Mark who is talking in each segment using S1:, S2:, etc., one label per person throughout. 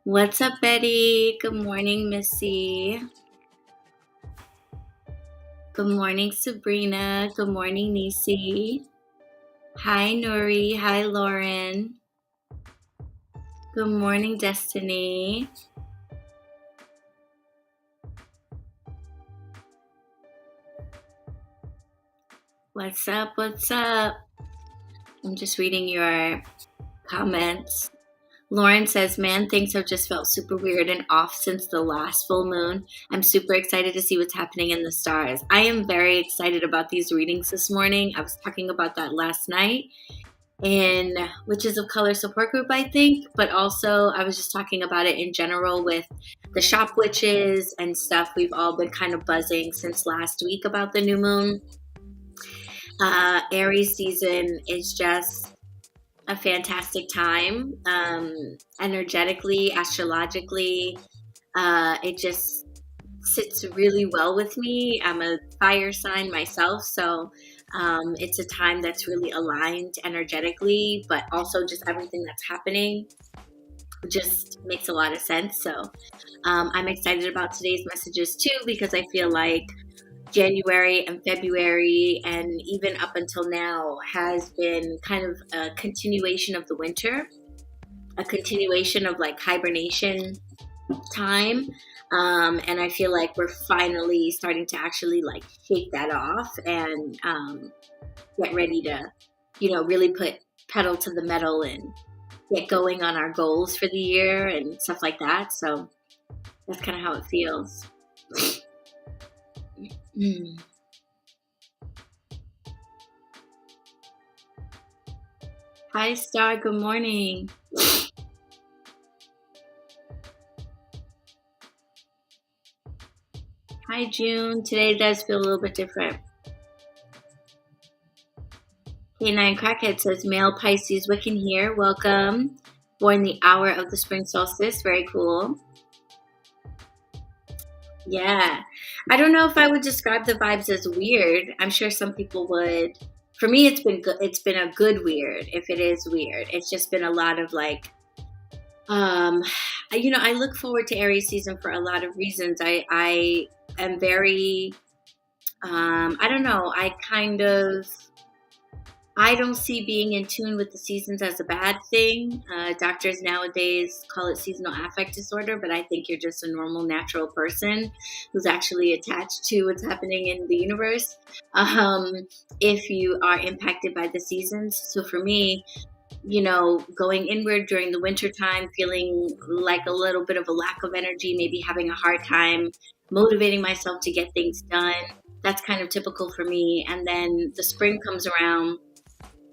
S1: What's up, Betty? Good morning, Missy. Good morning, Sabrina. Good morning, Nisi. Hi, Nuri. Hi, Lauren. Good morning, Destiny. What's up? What's up? I'm just reading your comments. Lauren says, man, things have just felt super weird and off since the last full moon. I'm super excited to see what's happening in the stars. I am very excited about these readings this morning. I was talking about that last night in Witches of Color support group, I think, but also I was just talking about it in general with the shop witches and stuff. We've all been kind of buzzing since last week about the new moon. Aries season is just a fantastic time. Energetically, astrologically, it just sits really well with me. I'm a fire sign myself, so it's a time that's really aligned energetically, but also just everything that's happening just makes a lot of sense. So I'm excited about today's messages too, because I feel like January and February and even up until now has been kind of a continuation of the winter, a continuation of like hibernation time. And I feel like we're finally starting to actually like shake that off and get ready to, really put pedal to the metal and get going on our goals for the year and stuff like that. So that's kind of how it feels. Hi, Star. Good morning. Hi, June. Today does feel a little bit different. K9 Crackhead says, male Pisces Wiccan here. Welcome. Born the hour of the spring solstice. Very cool. Yeah. I don't know if I would describe the vibes as weird. I'm sure some people would. For me, it's been good. It's been a good weird, if it is weird. It's just been a lot of like, I look forward to Aries season for a lot of reasons. I am very, I don't know. I don't see being in tune with the seasons as a bad thing. Doctors nowadays call it seasonal affect disorder, but I think you're just a normal, natural person who's actually attached to what's happening in the universe if you are impacted by the seasons. So for me, going inward during the winter time, feeling like a little bit of a lack of energy, maybe having a hard time motivating myself to get things done. That's kind of typical for me. And then the spring comes around,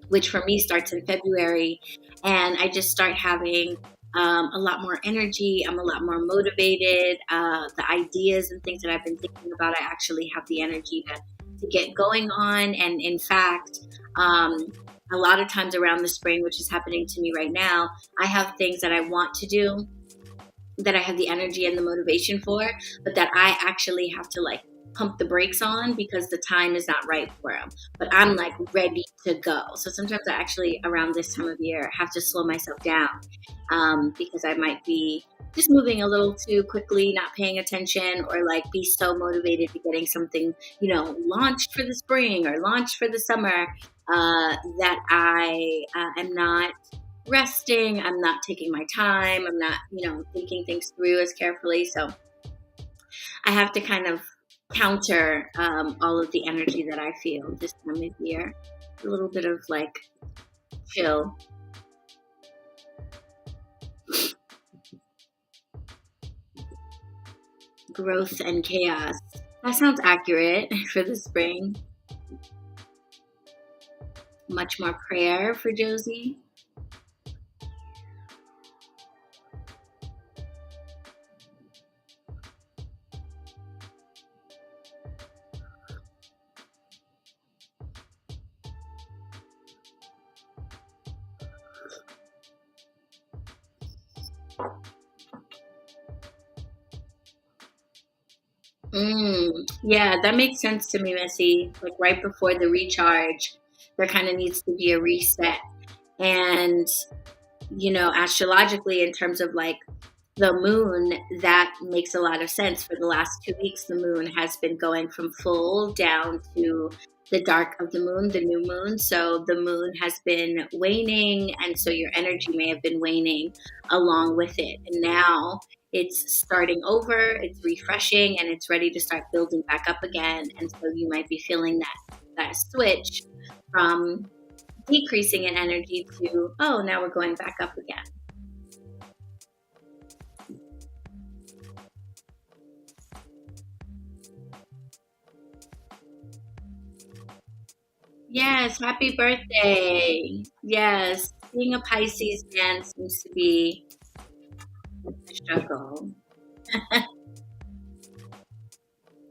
S1: which for me starts in February, and I just start having a lot more energy. I'm a lot more motivated. The ideas and things that I've been thinking about, I actually have the energy to get going on. And in fact, a lot of times around the spring, which is happening to me right now, I have things that I want to do that I have the energy and the motivation for, but that I actually have to like pump the brakes on because the time is not right for them. But I'm like ready to go. So sometimes I actually, around this time of year, have to slow myself down because I might be just moving a little too quickly, not paying attention, or like be so motivated to getting something, launched for the spring or launched for the summer that I am not resting. I'm not taking my time. I'm not, thinking things through as carefully. So I have to kind of counter all of the energy that I feel this time of year. A little bit of like chill. Growth and chaos. That sounds accurate for the spring. Much more prayer for Josie. Yeah, that makes sense to me, Missy. Like right before the recharge, there kind of needs to be a reset. And, astrologically, in terms of like the moon, that makes a lot of sense. For the last 2 weeks, the moon has been going from full down to the dark of the moon, the new moon. So the moon has been waning, and so your energy may have been waning along with it. And now it's starting over, it's refreshing, and it's ready to start building back up again. And so you might be feeling that switch from decreasing in energy to, oh, now we're going back up again. Yes, happy birthday. Yes, being a Pisces man seems to be a struggle.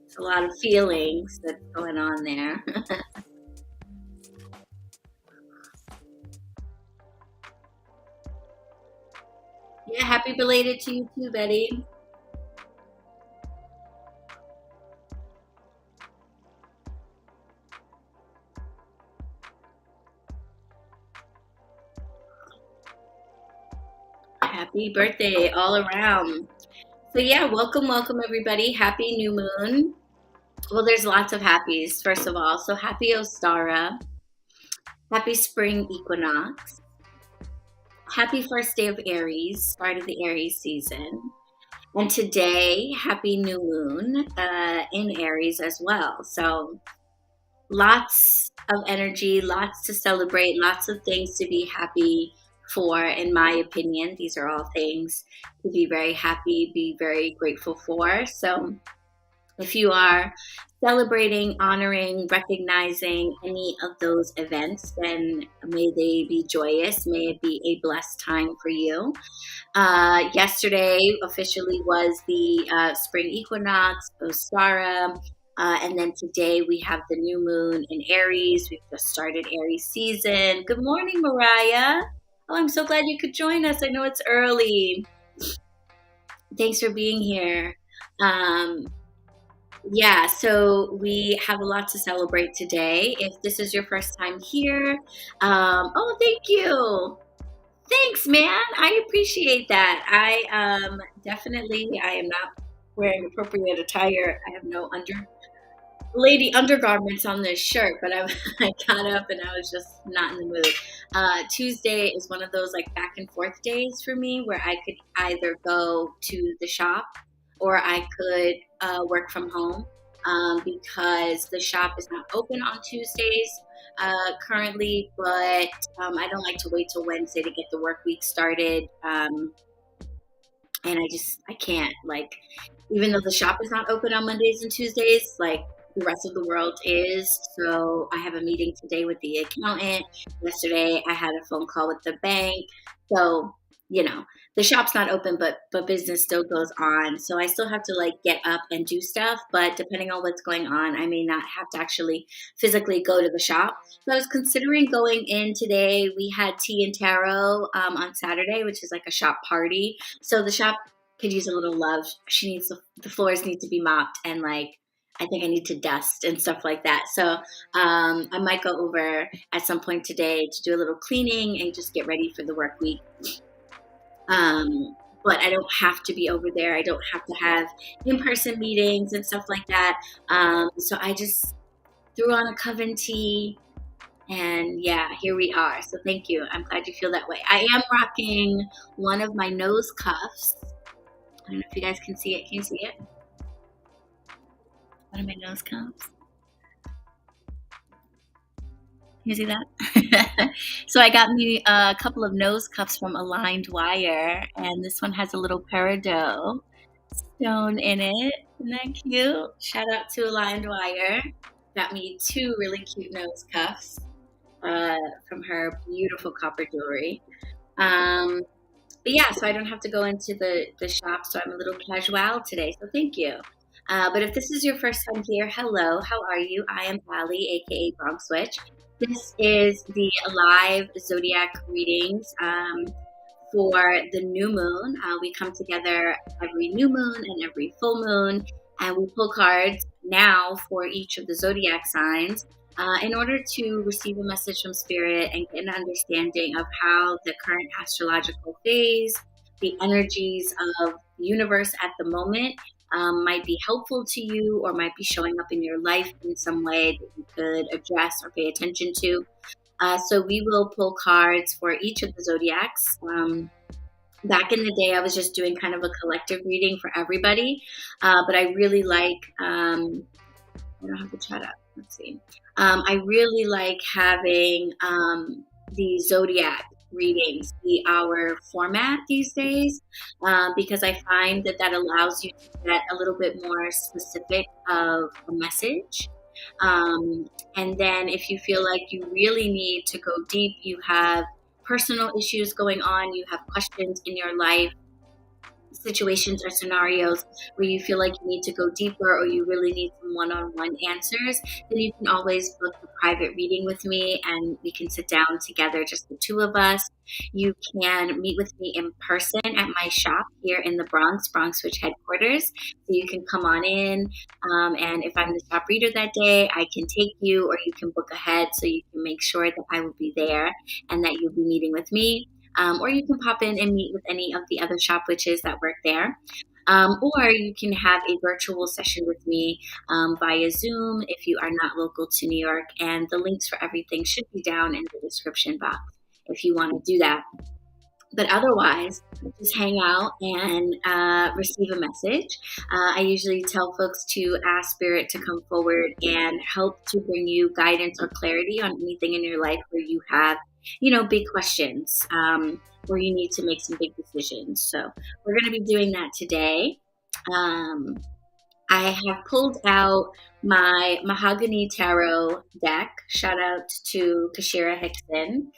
S1: It's a lot of feelings that's going on there. Yeah, happy belated to you too, Betty. Happy birthday all around. So yeah, welcome everybody. Happy new moon. Well, there's lots of happies, first of all. So happy Ostara. Happy spring equinox. Happy first day of Aries, start of the Aries season. And today, happy new moon in Aries as well. So lots of energy, lots to celebrate, lots of things to be happy for, in my opinion. These are all things to be very happy, be very grateful for. So if you are celebrating, honoring, recognizing any of those events, then may they be joyous. May it be a blessed time for you. Yesterday officially was the spring equinox, Ostara. And then today we have the new moon in Aries. We've just started Aries season. Good morning, Mariah. Oh, I'm so glad you could join us. I know it's early. Thanks for being here. Um, yeah, so we have a lot to celebrate today. If this is your first time here, oh, thank you. Thanks, man. I appreciate that. I am not wearing appropriate attire. I have no lady undergarments on this shirt, but I got up and I was just not in the mood. Tuesday is one of those like back and forth days for me where I could either go to the shop or I could work from home because the shop is not open on Tuesdays currently, but I don't like to wait till Wednesday to get the work week started. And I can't, like, even though the shop is not open on Mondays and Tuesdays, like the rest of the world is. So I have a meeting today with the accountant. Yesterday I had a phone call with the bank. So, you know, the shop's not open, but business still goes on. So I still have to like get up and do stuff. But depending on what's going on, I may not have to actually physically go to the shop. So I was considering going in today. We had tea and tarot on Saturday, which is like a shop party. So the shop could use a little love. The floors need to be mopped, and like I think I need to dust and stuff like that. So I might go over at some point today to do a little cleaning and just get ready for the work week. But I don't have to be over there. I don't have to have in-person meetings and stuff like that. So I just threw on a coven tea, and yeah, here we are. So thank you. I'm glad you feel that way. I am rocking one of my nose cuffs. I don't know if you guys can see it. Can you see it? One of my nose cuffs. You see that? So I got me a couple of nose cuffs from Aligned Wire, and this one has a little peridot stone in it. Isn't that cute? Shout out to Aligned Wire. Got me two really cute nose cuffs from her beautiful copper jewelry. But yeah, so I don't have to go into the shop, so I'm a little casual today. So thank you. But if this is your first time here, hello, how are you? I am Allie, aka BronxWitch. This is the live Zodiac readings for the new moon. We come together every new moon and every full moon, and we pull cards now for each of the Zodiac signs in order to receive a message from Spirit and get an understanding of how the current astrological phase the energies of the universe at the moment might be helpful to you or might be showing up in your life in some way that you could address or pay attention to. So we will pull cards for each of the zodiacs. Back in the day, I was just doing kind of a collective reading for everybody, but I really like, I don't have the chat up. Let's see. I really like having the zodiac readings be our format these days, because I find that allows you to get a little bit more specific of a message. And then if you feel like you really need to go deep, you have personal issues going on, you have questions in your life, situations or scenarios where you feel like you need to go deeper or you really need some one-on-one answers, then you can always book a private reading with me and we can sit down together, just the two of us. You can meet with me in person at my shop here in the Bronx, BronxWitch HeadQuarters. So you can come on in, and if I'm the shop reader that day, I can take you, or you can book ahead so you can make sure that I will be there and that you'll be meeting with me. Or you can pop in and meet with any of the other shop witches that work there. Or you can have a virtual session with me via Zoom if you are not local to New York. And the links for everything should be down in the description box if you want to do that. But otherwise, just hang out and receive a message. I usually tell folks to ask Spirit to come forward and help to bring you guidance or clarity on anything in your life where you have, big questions, where you need to make some big decisions. So we're going to be doing that today. I have pulled out my Mahogany Tarot deck. Shout out to Kashira Hickson.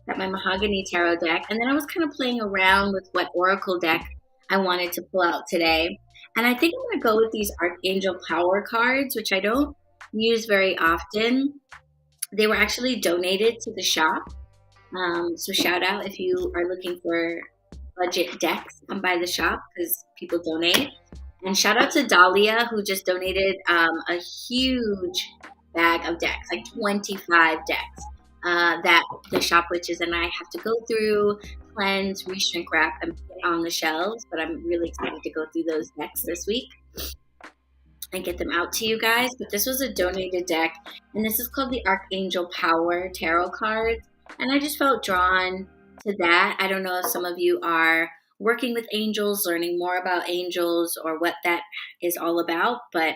S1: Got my Mahogany Tarot deck. And then I was kind of playing around with what Oracle deck I wanted to pull out today. And I think I'm going to go with these Archangel Power cards, which I don't use very often. They were actually donated to the shop. So shout out if you are looking for budget decks, come by the shop because people donate. And shout out to Dahlia, who just donated a huge bag of decks, like 25 decks, that the shop witches and I have to go through, cleanse, reshrink wrap, and put on the shelves. But I'm really excited to go through those decks this week and get them out to you guys. But this was a donated deck, and this is called the Archangel Power Tarot cards. And I just felt drawn to that. I don't know if some of you are working with angels, learning more about angels, or what that is all about, but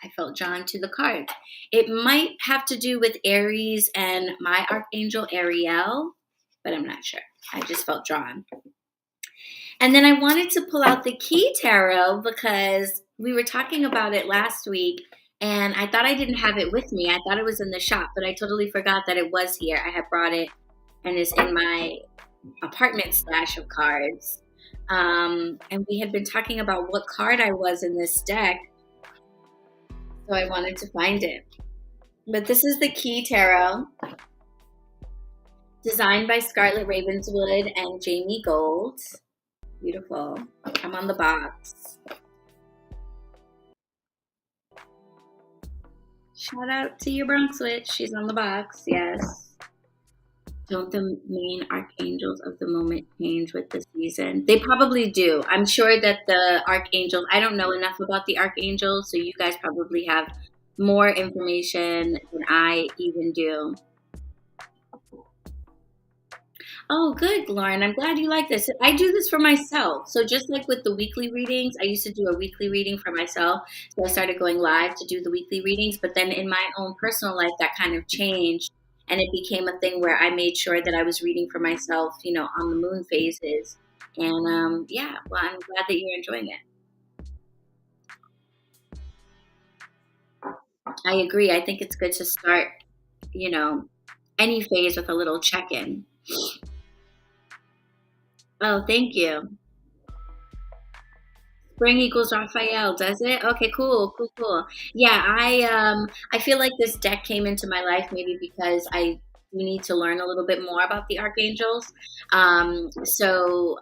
S1: I felt drawn to the cards. It might have to do with Aries and my Archangel Ariel, but I'm not sure. I just felt drawn. And then I wanted to pull out the Key Tarot because we were talking about it last week, and I thought I didn't have it with me. I thought it was in the shop, but I totally forgot that it was here. I had brought it, and it's in my apartment stash of cards. And we had been talking about what card I was in this deck, so I wanted to find it. But this is the Key Tarot, designed by Scarlett Ravenswood and Jamie Gold. Beautiful. I'm on the box. Shout out to your Bronx Witch. She's on the box. Yes. Don't the main archangels of the moment change with the season? They probably do. I'm sure that the archangels, I don't know enough about the archangels, so you guys probably have more information than I even do. Oh, good, Lauren. I'm glad you like this. I do this for myself. So just like with the weekly readings, I used to do a weekly reading for myself. So I started going live to do the weekly readings. But then in my own personal life, that kind of changed. And it became a thing where I made sure that I was reading for myself, on the moon phases. And I'm glad that you're enjoying it. I agree. I think it's good to start, any phase with a little check-in. Oh, thank you. Spring equals Raphael, does it? Okay, cool. Yeah, I feel like this deck came into my life maybe because I need to learn a little bit more about the archangels. So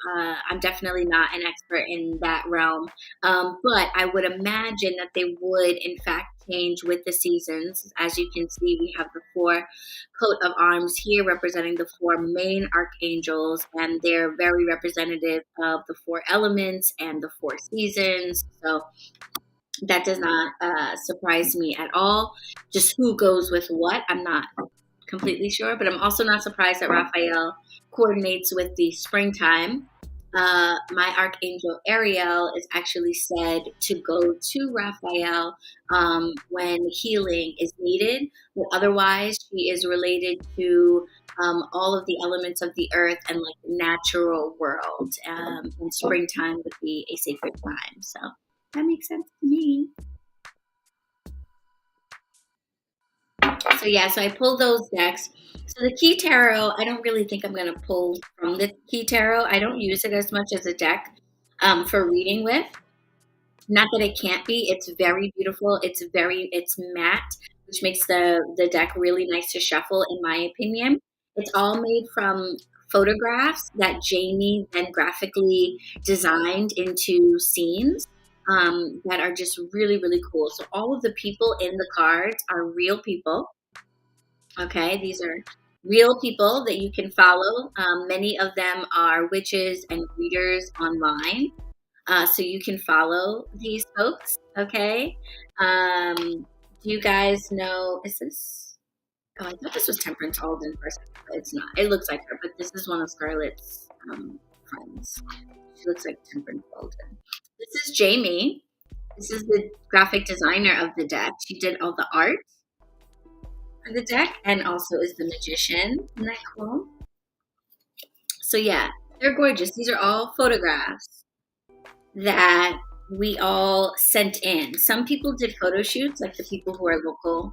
S1: I'm definitely not an expert in that realm. But I would imagine that they would, in fact, change with the seasons. As you can see, we have the 4 coat of arms here representing the 4 main archangels, and they're very representative of the 4 elements and the 4 seasons. So that does not surprise me at all. Just who goes with what, I'm not completely sure, but I'm also not surprised that Raphael coordinates with the springtime. My archangel Ariel is actually said to go to Raphael when healing is needed, but otherwise she is related to all of the elements of the earth and like the natural world. And springtime would be a sacred time, so that makes sense to me. So yeah, so I pulled those decks. So the Key Tarot, I don't really think I'm going to pull from the Key Tarot. I don't use it as much as a deck for reading with. Not that it can't be. It's very beautiful. It's matte, which makes the deck really nice to shuffle, in my opinion. It's all made from photographs that Jamie then graphically designed into scenes that are just really, really cool. So all of the people in the cards are real people. Okay, these are real people that you can follow. Many of them are witches and readers online. So you can follow these folks, okay? Do you guys know, is this, oh, I thought this was Temperance Alden person, but it's not. It looks like her, but this is one of Scarlett's friends. She looks like Temperance Alden. This is Jamie. This is the graphic designer of the deck. She did all the art for the deck and also is the magician. Isn't that cool? So yeah, they're gorgeous. These are all photographs that we all sent in. Some people did photo shoots, like the people who are local.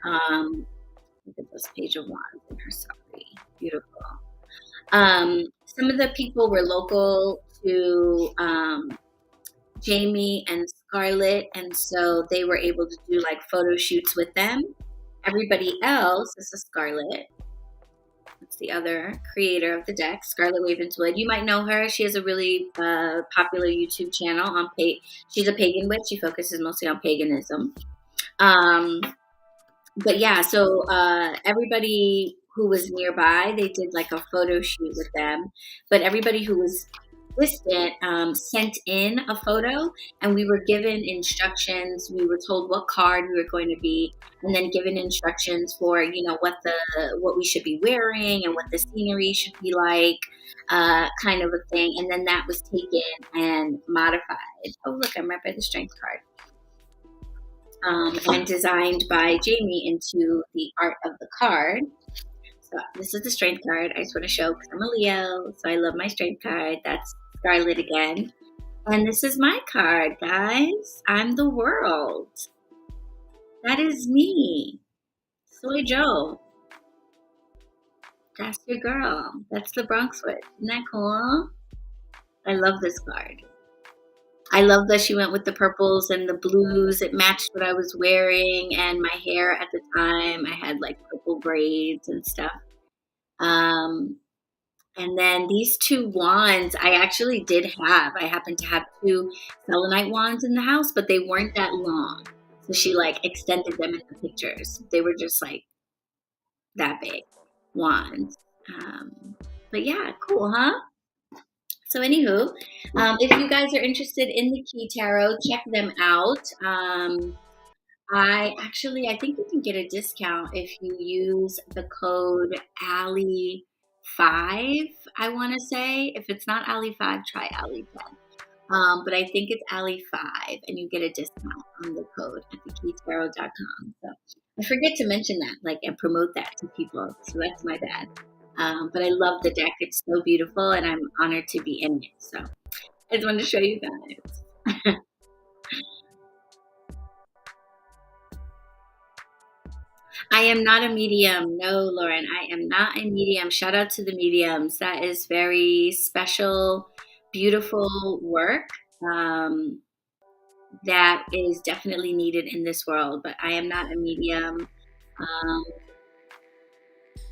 S1: Look at this Page of Wands in her summary. Beautiful. Some of the people were local to Jamie and Scarlett, and so they were able to do like photo shoots with them. Everybody else, this is Scarlett. That's the other creator of the deck, Scarlett Ravenswood. You might know her. She has a really popular YouTube channel on she's a pagan witch. She focuses mostly on paganism. But yeah, so everybody who was nearby, they did like a photo shoot with them. But everybody who was distant sent in a photo, and we were given instructions. We were told what card we were going to be, and then given instructions for what we should be wearing and what the scenery should be like, kind of a thing. And then that was taken and modified. Oh look, I'm right by the Strength card. And designed by Jamie into the art of the card. So this is the Strength card. I just want to show because I'm a Leo, so I love my Strength card. That's Scarlett again. And this is my card, guys. I'm the world. That is me. Soy Joe. That's your girl. That's the BronxWitch. Isn't that cool? I love this card. I love that she went with the purples and the blues. It matched what I was wearing and my hair at the time. I had like purple braids and stuff. And then these 2 wands I actually did have. I happened to have 2 selenite wands in the house, but they weren't that long. So she like extended them in the pictures. They were just like that big wands. But yeah, cool, huh? So anywho, if you guys are interested in the Key Tarot, check them out. I think you can get a discount if you use the code ALI5, I want to say. If it's not ALI5, try ALI10. But I think it's ALI5, and you get a discount on the code at thekeytarot.com. So I forget to mention that, and promote that to people. So that's my bad. But I love the deck. It's so beautiful, and I'm honored to be in it. So I just wanted to show you guys. I am not a medium. No, Lauren, I am not a medium. Shout out to the mediums. That is very special, beautiful work that is definitely needed in this world. But I am not a medium.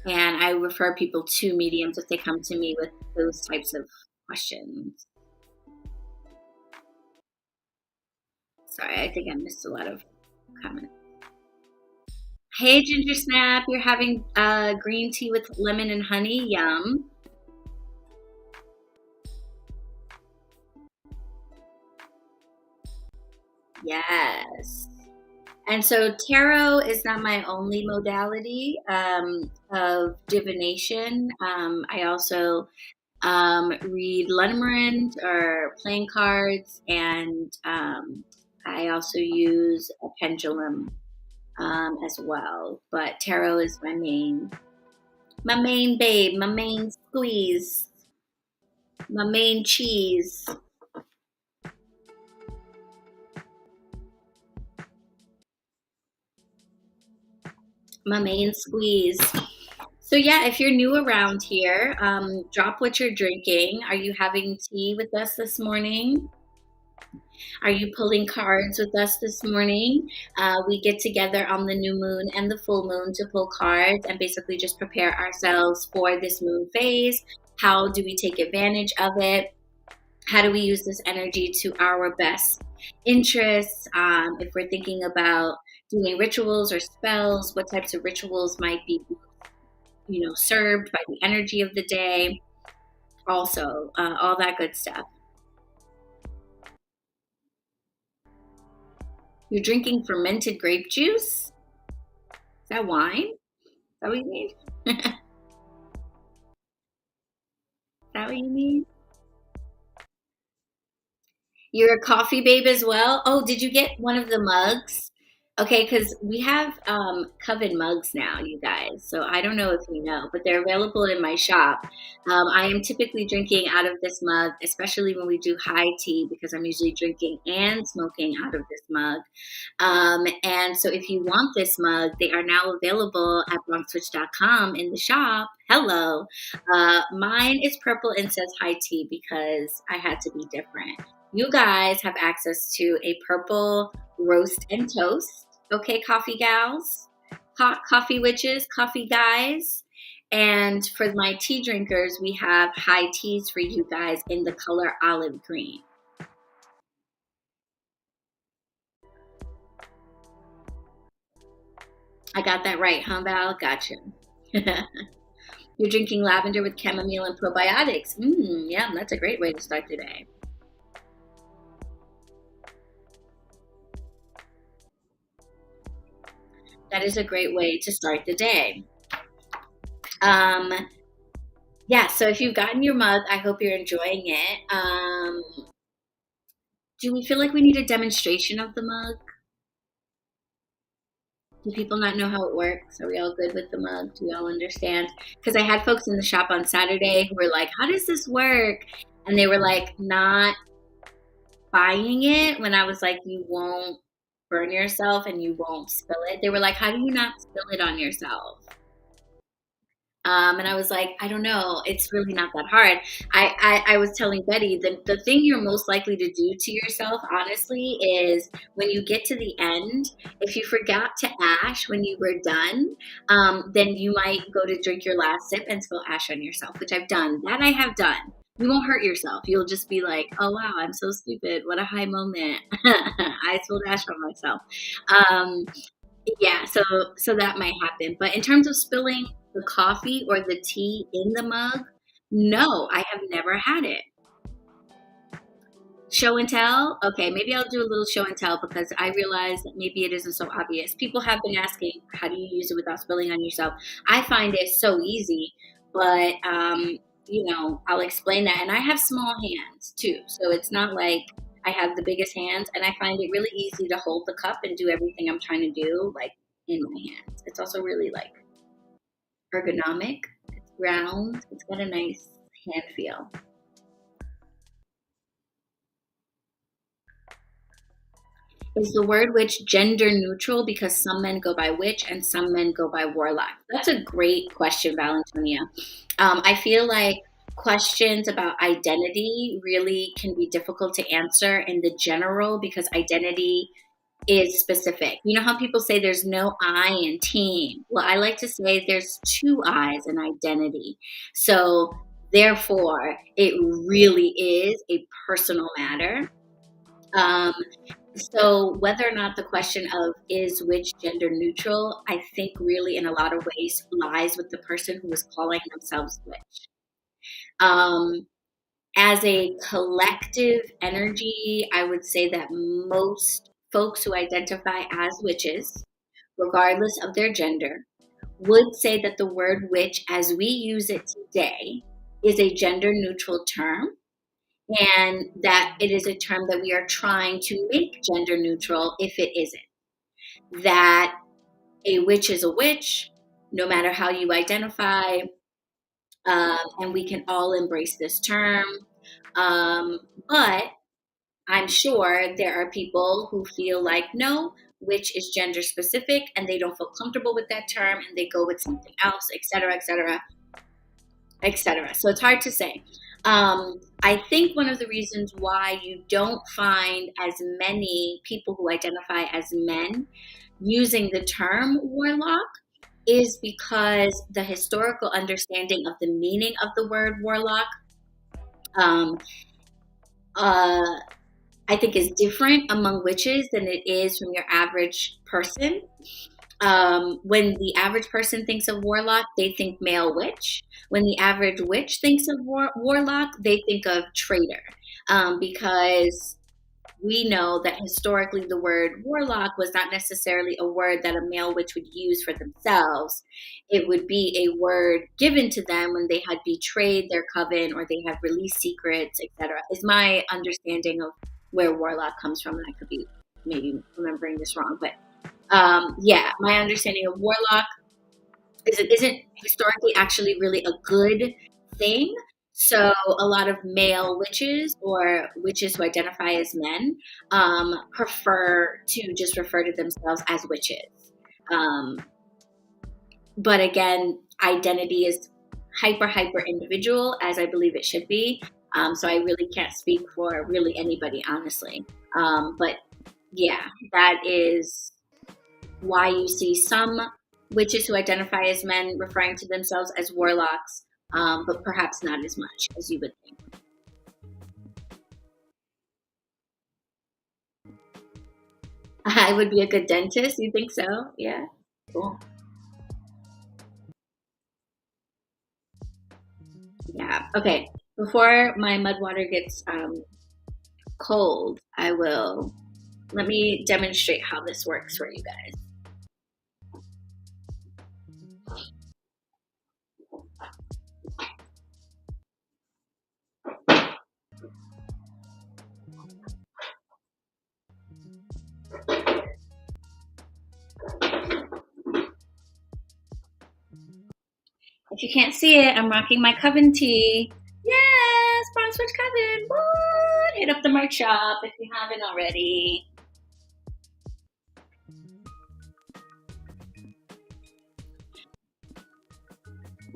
S1: And I refer people to mediums if they come to me with those types of questions. Sorry, I think I missed a lot of comments. Hey, Ginger Snap, you're having green tea with lemon and honey. Yum. Yes. And so tarot is not my only modality of divination. I also read Lenormand or playing cards, and I also use a pendulum as well. But tarot is my main babe, my main squeeze, my main cheese, my main squeeze. So yeah, if you're new around here, drop what you're drinking. Are you having tea with us this morning? Are you pulling cards with us this morning? We get together on the new moon and the full moon to pull cards and basically just prepare ourselves for this moon phase. How do we take advantage of it? How do we use this energy to our best interests? If we're thinking about doing rituals or spells, what types of rituals might be, served by the energy of the day? Also, all that good stuff. You're drinking fermented grape juice? Is that wine? Is that what you mean? Is that what you mean? You're a coffee babe as well? Oh, did you get one of the mugs? Okay, because we have Coven mugs now, you guys. So I don't know if you know, but they're available in my shop. I am typically drinking out of this mug, especially when we do high tea, because I'm usually drinking and smoking out of this mug. And so if you want this mug, they are now available at bronxwitch.com in the shop. Hello. Mine is purple and says high tea because I had to be different. You guys have access to a purple roast and toast. Okay, coffee gals, hot coffee witches, coffee guys. And for my tea drinkers, we have high teas for you guys in the color olive green. I got that right, huh, Val? Gotcha. You're drinking lavender with chamomile and probiotics. Yeah, that's a great way to start the day. That is a great way to start the day. Um, yeah, so if you've gotten your mug, I hope you're enjoying it. Do we feel like we need a demonstration of the mug? Do people not know how it works? Are we all good with the mug? Do we all understand? Because I had folks in the shop on Saturday who were like, how does this work? And they were like, not buying it when I was like, you won't burn yourself and you won't spill it. They were like, how do you not spill it on yourself? And I was like, I don't know. It's really not that hard. I was telling Betty the thing you're most likely to do to yourself, honestly, is when you get to the end, if you forgot to ash when you were done, then you might go to drink your last sip and spill ash on yourself, which I've done. That I have done. You won't hurt yourself. You'll just be like, oh, wow, I'm so stupid. What a high moment. I spilled ash on myself. Um, yeah, so that might happen. But in terms of spilling the coffee or the tea in the mug, no, I have never had it. Show and tell? Okay, maybe I'll do a little show and tell because I realize that maybe it isn't so obvious. People have been asking, how do you use it without spilling on yourself? I find it so easy, but I'll explain that. And I have small hands too, so it's not like I have the biggest hands, and I find it really easy to hold the cup and do everything I'm trying to do like in my hands. It's also really like ergonomic. It's round. It's got a nice hand feel. Is the word witch gender neutral because some men go by witch and some men go by warlock? That's a great question, Valentonia. I feel like questions about identity really can be difficult to answer in the general because identity is specific. You know how people say there's no I in team? Well, I like to say there's two I's in identity. So, therefore, it really is a personal matter. Um, So whether or not the question of is witch gender neutral, I think really in a lot of ways lies with the person who is calling themselves witch. Um, as a collective energy, I would say that most folks who identify as witches, regardless of their gender, would say that the word witch as we use it today is a gender neutral term, and that it is a term that we are trying to make gender neutral if it isn't. That a witch is a witch, no matter how you identify, and we can all embrace this term. But I'm sure there are people who feel like, no, witch is gender specific and they don't feel comfortable with that term and they go with something else, et cetera, et cetera, et cetera. So it's hard to say. I think one of the reasons why you don't find as many people who identify as men using the term warlock is because the historical understanding of the meaning of the word warlock, um, I think, is different among witches than it is from your average person. When the average person thinks of warlock, they think male witch. When the average witch thinks of warlock, they think of traitor. Because we know that historically the word warlock was not necessarily a word that a male witch would use for themselves. It would be a word given to them when they had betrayed their coven or they had released secrets, etc. Is my understanding of where warlock comes from, and I could be maybe remembering this wrong, but yeah, my understanding of warlock is it isn't historically actually really a good thing. So a lot of male witches or witches who identify as men prefer to just refer to themselves as witches. Um, but again, identity is hyper individual, as I believe it should be. So I really can't speak for really anybody, honestly. But yeah, that is why you see some witches who identify as men referring to themselves as warlocks, but perhaps not as much as you would think. I would be a good dentist. You think so? Yeah. Cool. Yeah. Okay. Before my mud water gets cold, I will let me demonstrate how this works for you guys. If you can't see it, I'm rocking my coven tee. Yes, BronxWitch Coven. What? Hit up the merch shop if you haven't already.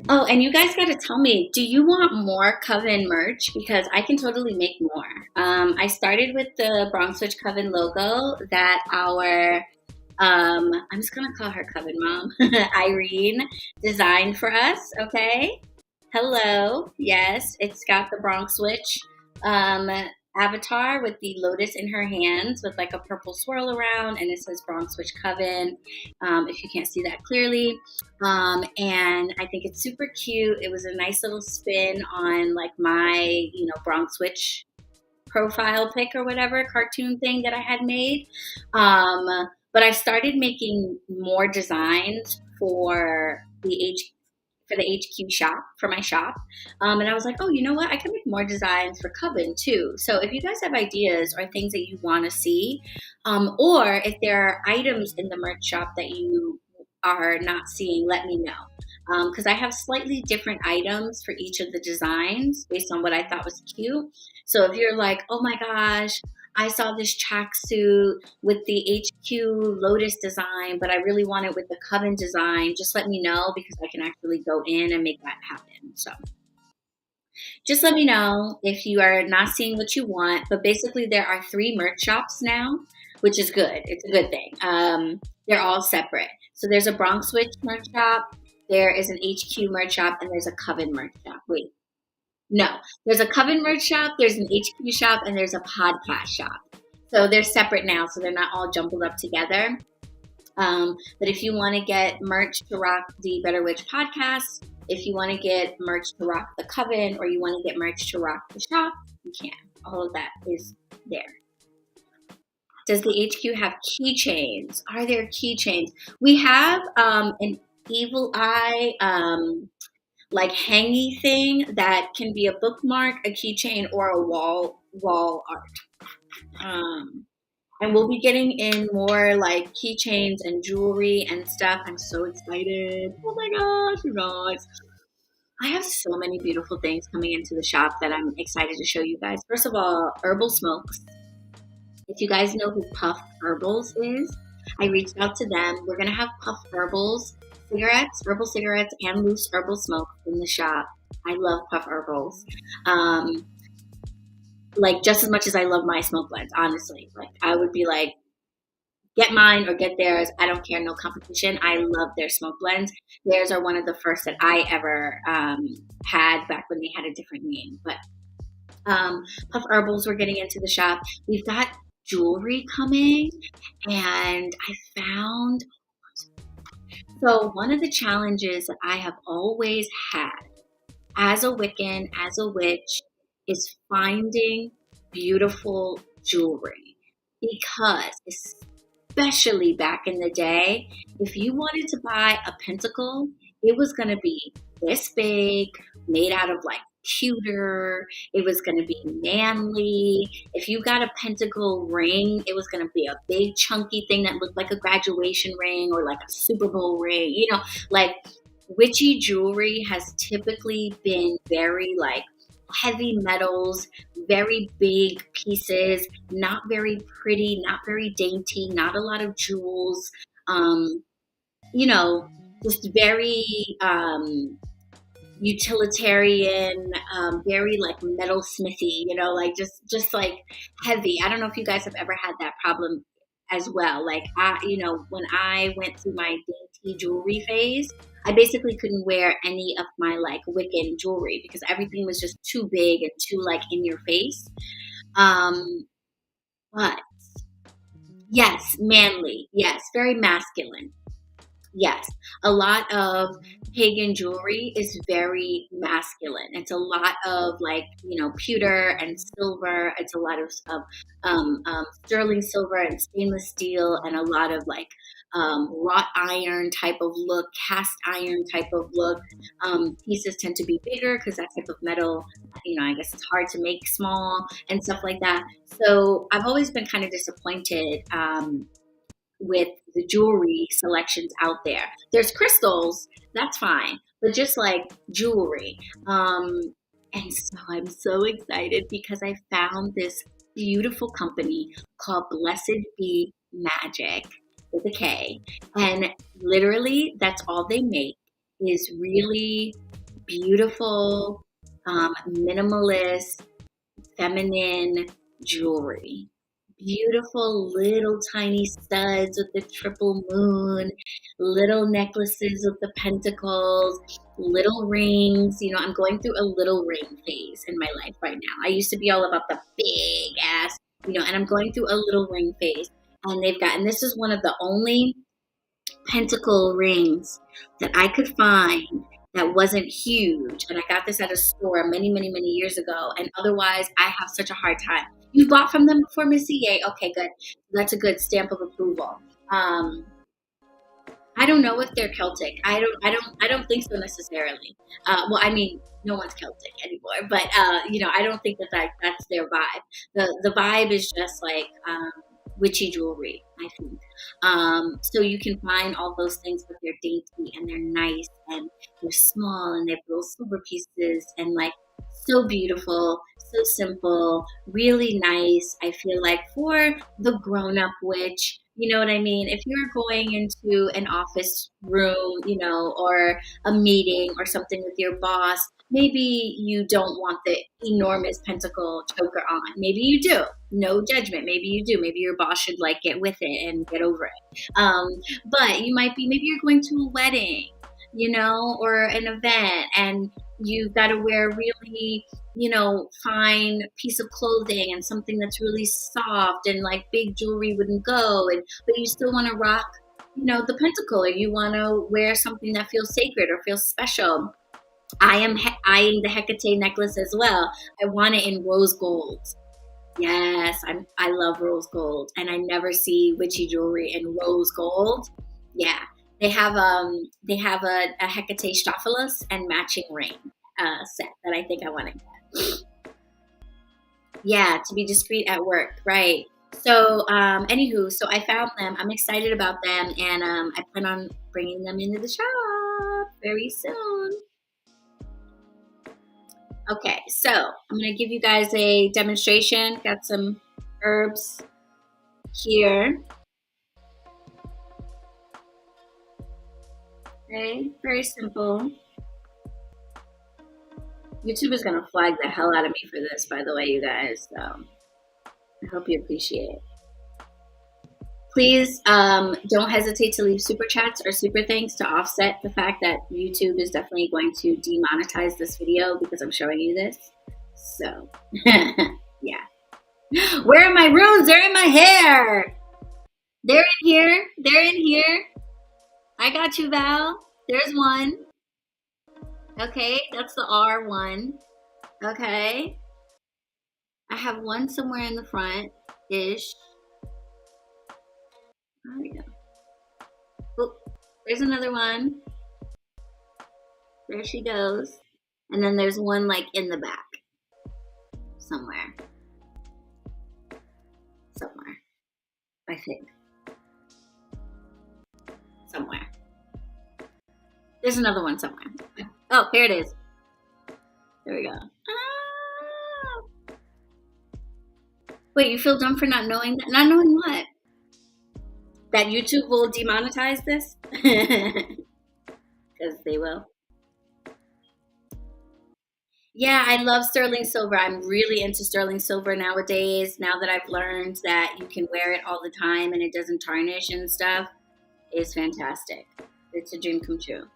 S1: Oh, and you guys got to tell me, do you want more Coven merch? Because I can totally make more. I started with the BronxWitch Coven logo that I'm just going to call her Coven Mom, Irene, designed for us, okay? Hello. Yes, it's got the BronxWitch um, avatar with the lotus in her hands with like a purple swirl around, and it says BronxWitch Coven, if you can't see that clearly. And I think it's super cute. It was a nice little spin on like my, BronxWitch profile pic or whatever cartoon thing that I had made. But I started making more designs for the HQ shop, for my shop. And I was like, oh, you know what? I can make more designs for Coven too. So if you guys have ideas or things that you want to see, or if there are items in the merch shop that you are not seeing, let me know. Because I have slightly different items for each of the designs based on what I thought was cute. So if you're like, oh my gosh, I saw this tracksuit with the HQ Lotus design, but I really want it with the Coven design, just let me know because I can actually go in and make that happen. So just let me know if you are not seeing what you want. But basically, there are 3 merch shops now, which is good. It's a good thing. They're all separate. So there's a BronxWitch merch shop, there is an HQ merch shop, and there's a Coven merch shop. Wait, no, there's a Coven merch shop, there's an HQ shop, and there's a podcast shop. So they're separate now, so they're not all jumbled up together. But if you want to get merch to rock the Better Witch podcast, if you want to get merch to rock the Coven, or you want to get merch to rock the shop, you can. All of that is there. Does the HQ have keychains? Are there keychains? We have an evil eye like hangy thing that can be a bookmark, a keychain, or a wall art. And we'll be getting in more like keychains and jewelry and stuff. I'm so excited. Oh my gosh, you guys. I have so many beautiful things coming into the shop that I'm excited to show you guys. First of all, herbal smokes. If you guys know who Puff Herbals is, I reached out to them. We're going to have Puff Herbals cigarettes, herbal cigarettes, and loose herbal smoke in the shop. I love Puff Herbals. Like just as much as I love my smoke blends, honestly. Like I would be like, get mine or get theirs. I don't care, no competition. I love their smoke blends. Theirs are one of the first that I ever had back when they had a different name. But Puff Herbals, we're getting into the shop. We've got jewelry coming, and I found, so one of the challenges that I have always had as a Wiccan, as a witch, is finding beautiful jewelry, because especially back in the day, if you wanted to buy a pentacle, it was going to be this big, made out of like pewter. It was going to be manly. If you got a pentacle ring, it was going to be a big chunky thing that looked like a graduation ring or like a Super Bowl ring. You know, like witchy jewelry has typically been very like heavy metals, very big pieces, not very pretty, not very dainty, not a lot of jewels, you know, just very utilitarian, very like metal smithy, you know, like just like heavy. I don't know if you guys have ever had that problem as well. Like when I went through my dainty jewelry phase, I basically couldn't wear any of my like Wiccan jewelry because everything was just too big and too like in your face. But yes, manly. Yes, very masculine. Yes, a lot of pagan jewelry is very masculine. It's a lot of like, pewter and silver. It's a lot of sterling silver and stainless steel, and a lot of like wrought iron type of look, cast iron type of look. Pieces tend to be bigger because that type of metal, I guess it's hard to make small and stuff like that. So I've always been kind of disappointed with the jewelry selections out there. There's crystals, that's fine, but just like jewelry. And so I'm so excited because I found this beautiful company called Blessed Be Magic with a K. And literally that's all they make is really beautiful, minimalist, feminine jewelry. Beautiful little tiny studs with the triple moon, little necklaces with the pentacles, little rings. I'm going through a little ring phase in my life right now. I used to be all about the big ass, and I'm going through a little ring phase. And this is one of the only pentacle rings that I could find that wasn't huge. And I got this at a store many, many, many years ago. And otherwise, I have such a hard time. You bought from them before, Missy? Yay. Okay, good. That's a good stamp of approval. I don't know if they're Celtic. I don't think so necessarily. No one's Celtic anymore, but I don't think that's their vibe. The vibe is just like witchy jewelry, I think. So you can find all those things, but they're dainty and they're nice and they're small and they have little silver pieces and like so beautiful, so simple, really nice. I feel like for the grown-up witch, you know what I mean? If you're going into an office room, or a meeting or something with your boss, maybe you don't want the enormous pentacle choker on. Maybe you do. No judgment. Maybe you do. Maybe your boss should like get with it and get over it. But maybe you're going to a wedding, or an event, and You've got to wear really, fine piece of clothing and something that's really soft, and like big jewelry wouldn't go. But you still want to rock, the pentacle, or you want to wear something that feels sacred or feels special. I am eyeing the Hecate necklace as well. I want it in rose gold. Yes, I love rose gold, and I never see witchy jewelry in rose gold. Yeah, they have a Hecate Strophalos and matching ring set that I think I want to get. Yeah, to be discreet at work, right? So, anywho, so I found them. I'm excited about them, and I plan on bringing them into the shop very soon. Okay, so I'm going to give you guys a demonstration. Got some herbs here. Okay, very simple. YouTube is going to flag the hell out of me for this, by the way, you guys. So I hope you appreciate it. Please don't hesitate to leave super chats or super thanks to offset the fact that YouTube is definitely going to demonetize this video because I'm showing you this. So, yeah. Where are my runes? They're in my hair. They're in here. They're in here. I got you, Val. There's one. Okay, that's the R one. Okay. I have one somewhere in the front-ish. There we go. Oh, there's another one. There she goes. And then there's one like in the back. Somewhere. I think. Somewhere. There's another one somewhere. Oh, here it is. There we go. Ah! Wait, you feel dumb for not knowing that? Not knowing what? That YouTube will demonetize this? Because they will. Yeah, I love sterling silver. I'm really into sterling silver nowadays. Now that I've learned that you can wear it all the time and it doesn't tarnish and stuff, it's fantastic. It's a dream come true.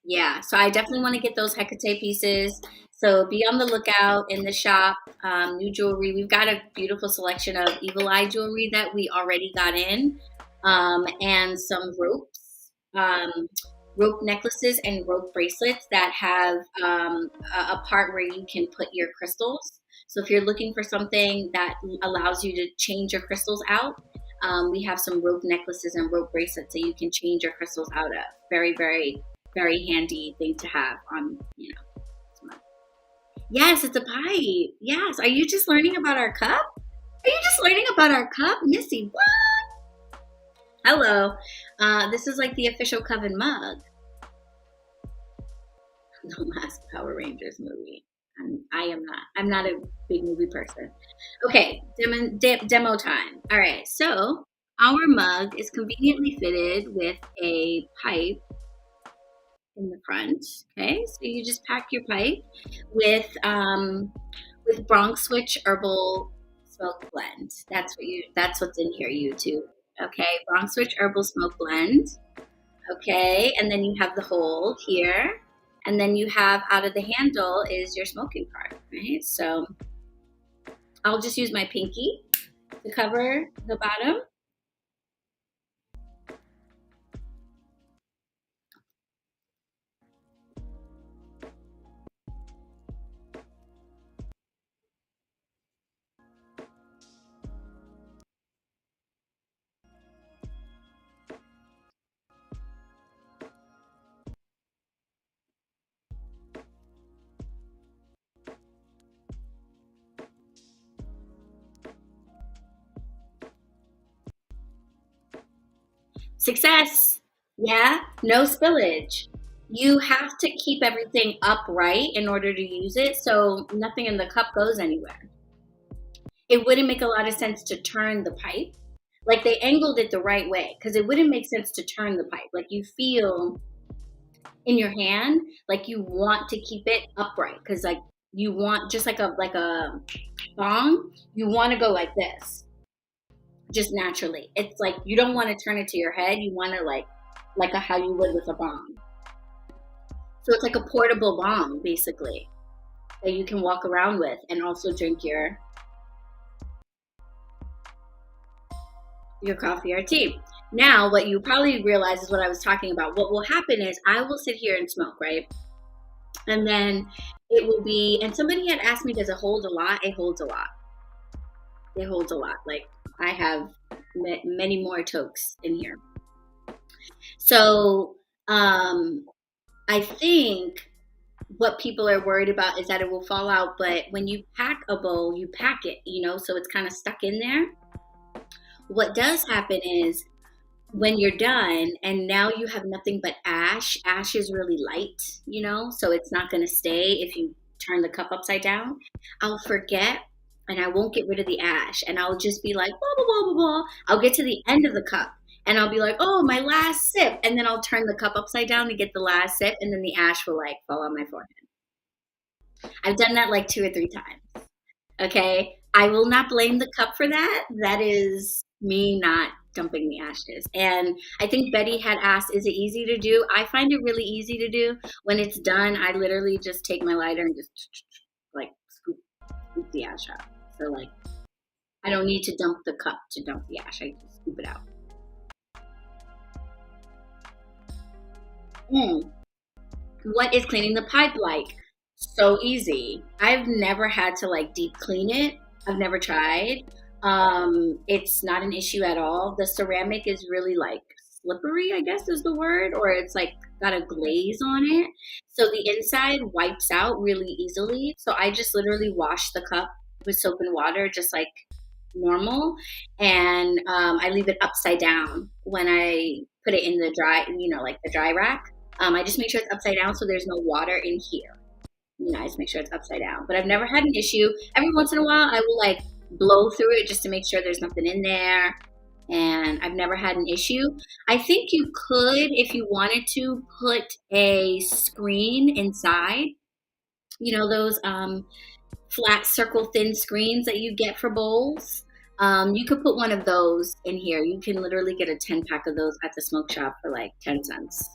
S1: Yeah, so I definitely want to get those Hecate pieces. So be on the lookout in the shop. New jewelry. We've got a beautiful selection of Evil Eye jewelry that we already got in, and some ropes, rope necklaces and rope bracelets that have a part where you can put your crystals. So if you're looking for something that allows you to change your crystals out, we have some rope necklaces and rope bracelets that you can change your crystals out of. Very, very, very handy thing to have on, Yes, it's a pipe. Yes. Are you just learning about our cup? Are you just learning about our cup? Missy, what? Hello. This is like the official Coven mug. The last Power Rangers movie. I'm not a big movie person. Okay, demo time. All right, so our mug is conveniently fitted with a pipe in the front. Okay, so you just pack your pipe with BronxWitch Herbal Smoke Blend. That's what's in here, YouTube. Okay, BronxWitch Herbal Smoke Blend. Okay, and then you have the hole here, and then you have out of the handle is your smoking part, right? So I'll just use my pinky to cover the bottom. Success. Yeah, no spillage. You have to keep everything upright in order to use it, so nothing in the cup goes anywhere. It wouldn't make a lot of sense to turn the pipe. Like they angled it the right way, because it wouldn't make sense to turn the pipe. Like you feel in your hand, like you want to keep it upright, because like you want, just like a bong, you want to go like this. just naturally. It's like you don't want to turn it to your head. You want to how you would with a bomb. So it's like a portable bomb, basically, that you can walk around with and also drink your coffee or tea. Now, what you probably realize is what I was talking about. What will happen is I will sit here and smoke, right? And then it will be, and somebody had asked me, does it hold a lot? It holds a lot. It holds a lot. Like, I have many more tokes in here. So, I think what people are worried about is that it will fall out. But when you pack a bowl, you pack it, so it's kind of stuck in there. What does happen is when you're done and now you have nothing but ash is really light, so it's not going to stay if you turn the cup upside down. I'll forget and I won't get rid of the ash, and I'll just be like, blah, blah, blah, blah, blah. I'll get to the end of the cup and I'll be like, oh, my last sip. And then I'll turn the cup upside down to get the last sip, and then the ash will fall on my forehead. I've done that 2 or 3 times. Okay. I will not blame the cup for that. That is me not dumping the ashes. And I think Betty had asked, is it easy to do? I find it really easy to do. When it's done, I literally just take my lighter and just scoop the ash out. So I don't need to dump the cup to dump the ash. I just scoop it out. What is cleaning the pipe like? So easy. I've never had to deep clean it. I've never tried. It's not an issue at all. The ceramic is really slippery, I guess is the word, or it's got a glaze on it. So the inside wipes out really easily. So I just literally wash the cup with soap and water, just like normal. And I leave it upside down when I put it in the dry, the dry rack. I just make sure it's upside down so there's no water in here. I just make sure it's upside down. But I've never had an issue. Every once in a while, I will blow through it just to make sure there's nothing in there. And I've never had an issue. I think you could, if you wanted to, put a screen inside. Those flat circle thin screens that you get for bowls. You could put one of those in here. You can literally get a 10-pack of those at the smoke shop for 10 cents.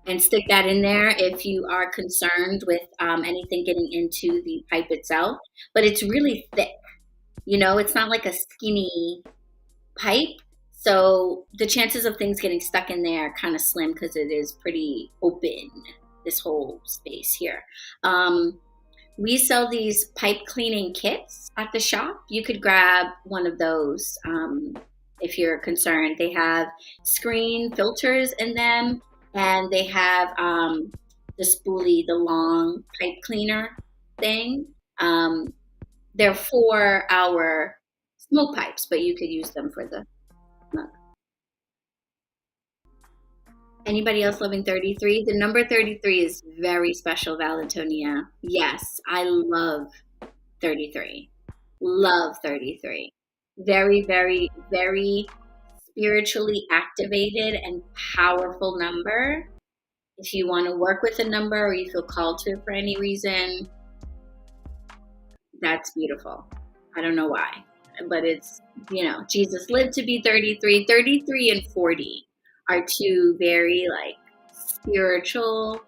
S1: And stick that in there if you are concerned with anything getting into the pipe itself. But it's really thick. It's not like a skinny pipe. So the chances of things getting stuck in there are kind of slim because it is pretty open, this whole space here. We sell these pipe cleaning kits at the shop. You could grab one of those if you're concerned. They have screen filters in them. And they have the spoolie, the long pipe cleaner thing. They're for our smoke pipes, but you could use them for the mug. Anybody else loving 33? The number 33 is very special, Valentonia. Yes, I love 33. Love 33. Very, very, very spiritually activated and powerful number. If you want to work with a number or you feel called to it for any reason, that's beautiful. I don't know why, but it's, Jesus lived to be 33. 33 and 40 are two very spiritual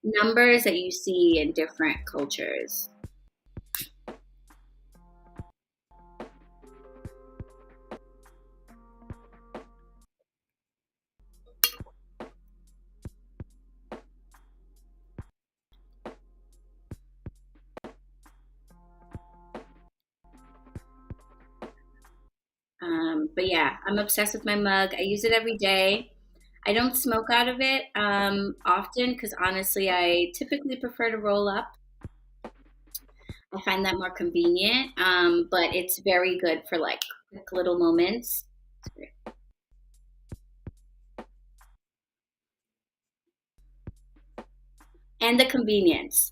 S1: numbers that you see in different cultures. But yeah, I'm obsessed with my mug. I use it every day. I don't smoke out of it often because honestly, I typically prefer to roll up. I find that more convenient, but it's very good for quick little moments. And the convenience.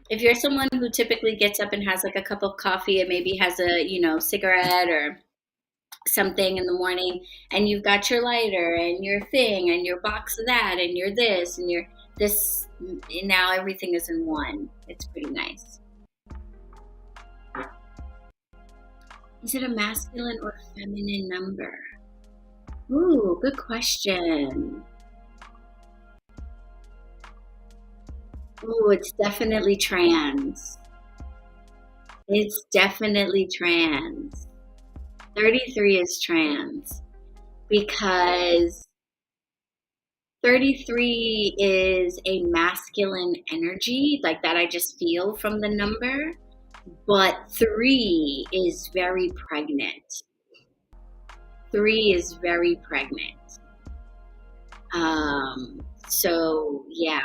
S1: If you're someone who typically gets up and has a cup of coffee and maybe has a cigarette or something in the morning, and you've got your lighter and your thing and your box of that and your this and your this, and now everything is in one. It's pretty nice. Is it a masculine or feminine number? Ooh, good question. Ooh, it's definitely trans. It's definitely trans. 33 is trans because 33 is a masculine energy, like that I just feel from the number, but 3 is very pregnant. 3 is very pregnant. So yeah.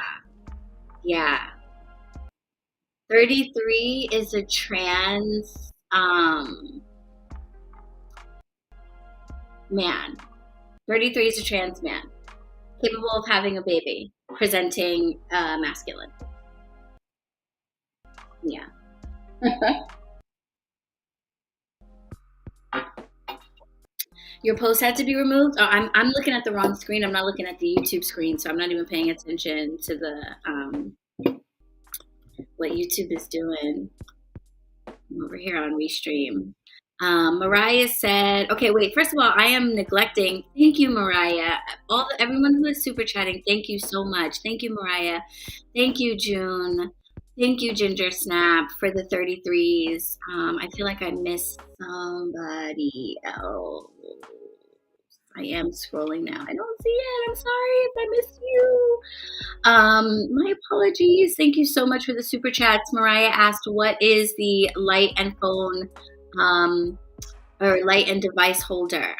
S1: 33 is a trans man. 33 is a trans man, capable of having a baby, presenting masculine. Yeah. Your post had to be removed. Oh, I'm looking at the wrong screen. I'm not looking at the YouTube screen, so I'm not even paying attention to the what YouTube is doing. I'm over here on Restream. Mariah said, okay, wait, first of all, I am neglecting. Thank you, Mariah. Everyone who is super chatting, thank you so much. Thank you, Mariah. Thank you, June. Thank you, Ginger Snap, for the 33s. I feel like I missed somebody else. I am scrolling now. I don't see it. I'm sorry if I missed you. My apologies. Thank you so much for the super chats. Mariah asked, what is the light and phone or light and device holder?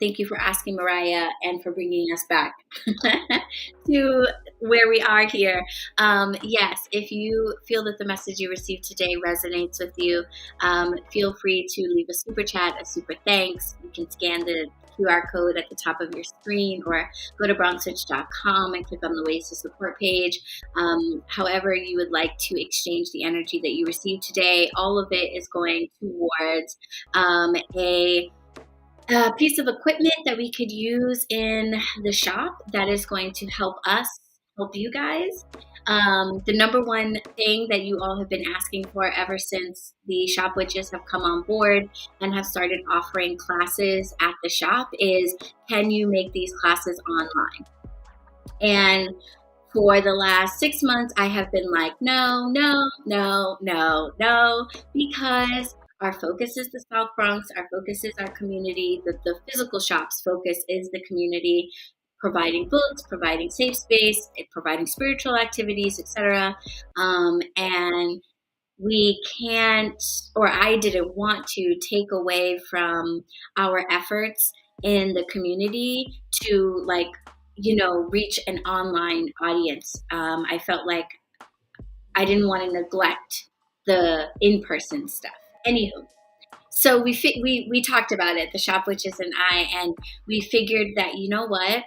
S1: Thank you for asking, Mariah, and for bringing us back to where we are here. Yes, if you feel that the message you received today resonates with you, feel free to leave a super chat, a super thanks. You can scan the QR code at the top of your screen or go to bronxwitch.com and click on the ways to support page. However you would like to exchange the energy that you received today, all of it is going towards a piece of equipment that we could use in the shop that is going to help us help you guys. The number one thing that you all have been asking for ever since the shop witches have come on board and have started offering classes at the shop is, can you make these classes online? And for the last 6 months, I have been like, no, because our focus is the South Bronx. Our focus is our community. The physical shop's focus is the community, providing books, providing safe space, providing spiritual activities, etc. And we can't, or I didn't want to take away from our efforts in the community to reach an online audience. I felt like I didn't want to neglect the in-person stuff. Anywho, so we talked about it, the shop witches and I, and we figured that, you know what?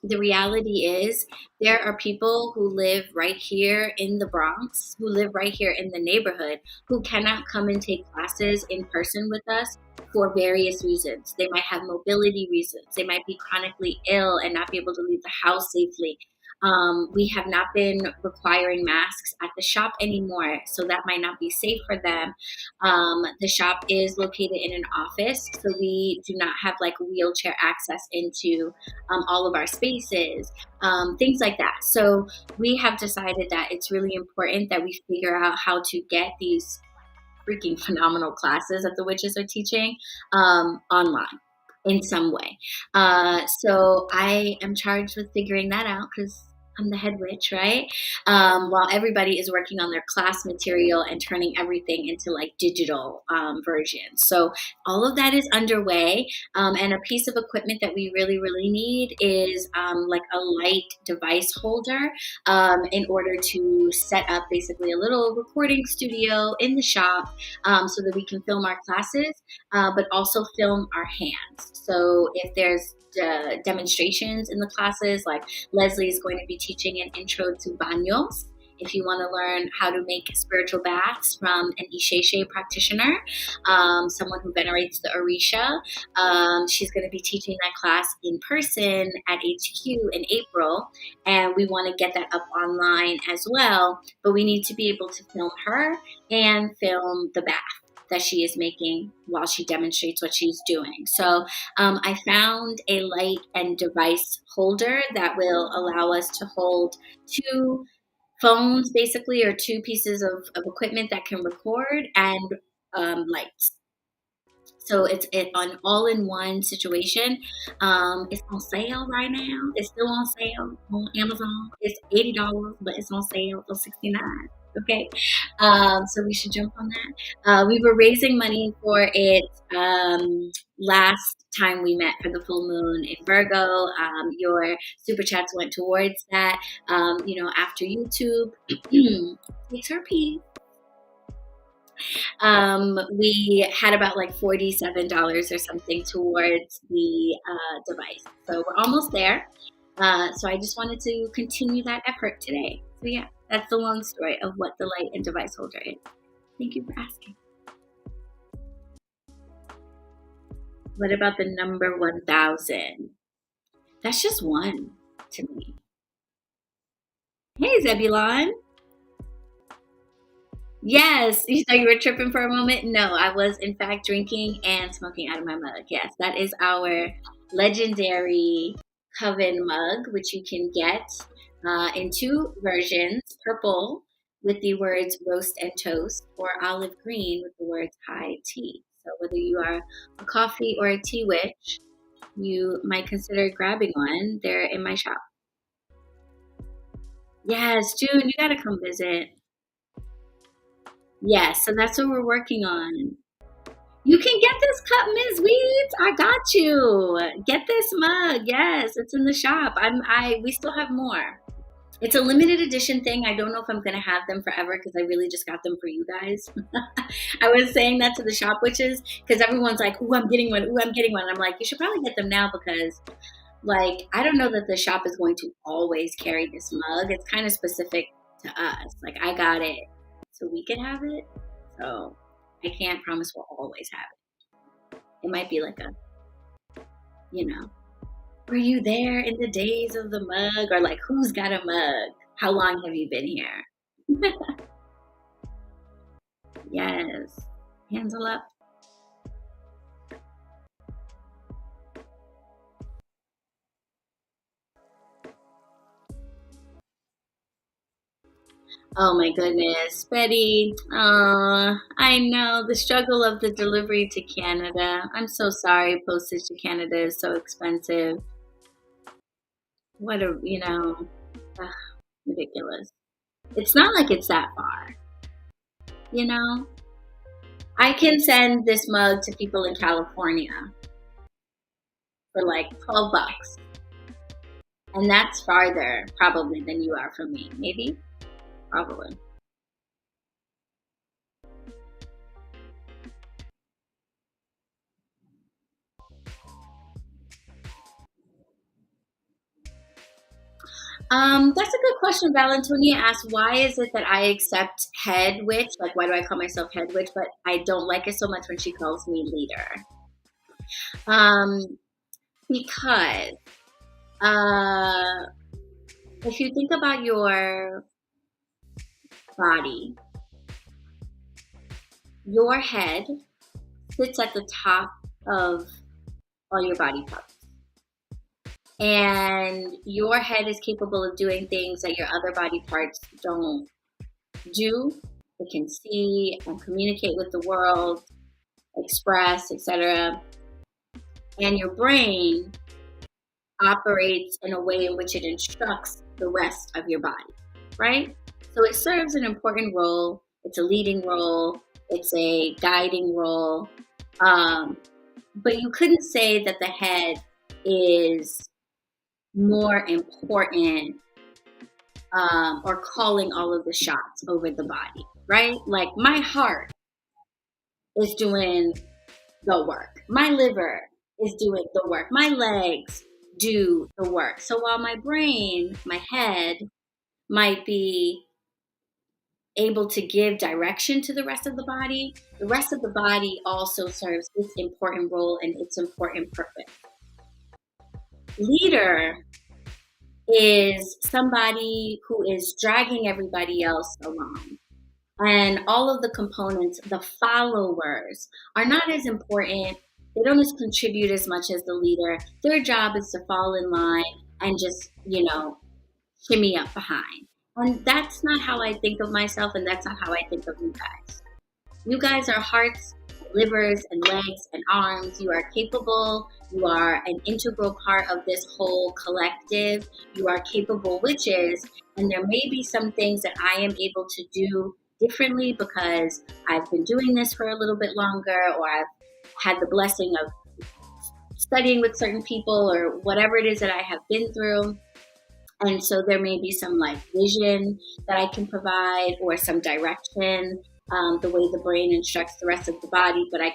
S1: The reality is there are people who live right here in the Bronx, who live right here in the neighborhood, who cannot come and take classes in person with us for various reasons. They might have mobility reasons. They might be chronically ill and not be able to leave the house safely. We have not been requiring masks at the shop anymore, so that might not be safe for them. The shop is located in an office, so we do not have wheelchair access into all of our spaces, things like that. So we have decided that it's really important that we figure out how to get these freaking phenomenal classes that the witches are teaching online in some way. So I am charged with figuring that out because I'm the head witch, right? While everybody is working on their class material and turning everything into digital versions. So all of that is underway. And a piece of equipment that we really, really need is a light device holder in order to set up basically a little recording studio in the shop so that we can film our classes, but also film our hands. So if there's demonstrations in the classes, like Leslie is going to be teaching an intro to baños. If you want to learn how to make spiritual baths from an Isheshe practitioner, someone who venerates the Orisha, she's going to be teaching that class in person at HQ in April, and we want to get that up online as well, but we need to be able to film her and film the bath. that she is making while she demonstrates what she's doing. So I found a light and device holder that will allow us to hold two phones basically, or two pieces of equipment that can record, and lights. So it's an all-in-one situation. It's on sale right now. It's still on sale on Amazon. It's $80, but it's on sale for $69. Okay, so we should jump on that. We were raising money for it last time we met for the full moon in Virgo. Your super chats went towards that. After YouTube takes her piece. We had about like $47 or something towards the device. So we're almost there. So I just wanted to continue that effort today. So yeah, that's the long story of what the light and device holder is. Thank you for asking. What about the number 1000? That's just one to me. Hey, Zebulon. Yes, you thought you were tripping for a moment? No, I was in fact drinking and smoking out of my mug. Yes, that is our legendary Coven mug, which you can get in two versions, purple with the words roast and toast, or olive green with the words high tea. So whether you are a coffee or a tea witch, you might consider grabbing one. They're in my shop. Yes, June, you gotta come visit. Yes, so that's what we're working on. You can get this cup, Ms. Weeds. I got you. Get this mug. Yes, it's in the shop. We still have more. It's a limited edition thing. I don't know if I'm gonna have them forever because I really just got them for you guys. I was saying that to the shop witches because everyone's like, "Ooh, I'm getting one. Ooh, I'm getting one." I'm like, you should probably get them now because, like, I don't know that the shop is going to always carry this mug. It's kind of specific to us. Like, I got it so we can have it. So I can't promise we'll always have it. It might be like were you there in the days of the mug? Or like, who's got a mug? How long have you been here? Yes. Hands up. Oh my goodness, Betty. I know the struggle of the delivery to Canada. I'm so sorry. Postage to Canada is so expensive. What ridiculous. It's not like it's that far. I can send this mug to people in California for like $12. And that's farther probably than you are from me. Maybe? Probably. That's a good question. Valentonia asked, why is it that I accept head witch? Like, why do I call myself head witch? But I don't like it so much when she calls me leader. Because if you think about your body, your head sits at the top of all your body parts. And your head is capable of doing things that your other body parts don't do. It can see and communicate with the world, express, etc. And your brain operates in a way in which it instructs the rest of your body, right? So it serves an important role. It's a leading role. It's a guiding role. But you couldn't say that the head is more important or calling all of the shots over the body, right? Like, my heart is doing the work. My liver is doing the work. My legs do the work. So while my brain, my head, might be able to give direction to the rest of the body also serves its important role and its important purpose. Leader is somebody who is dragging everybody else along. And all of the components, the followers, are not as important. They don't as contribute as much as the leader. Their job is to fall in line and just, shimmy up behind. And that's not how I think of myself, and that's not how I think of you guys. You guys are hearts, livers, and legs and arms. You are capable. You are an integral part of this whole collective. You are capable witches, and there may be some things that I am able to do differently because I've been doing this for a little bit longer, or I've had the blessing of studying with certain people, or whatever it is that I have been through. And so there may be some like vision that I can provide, or some direction, the way the brain instructs the rest of the body. But I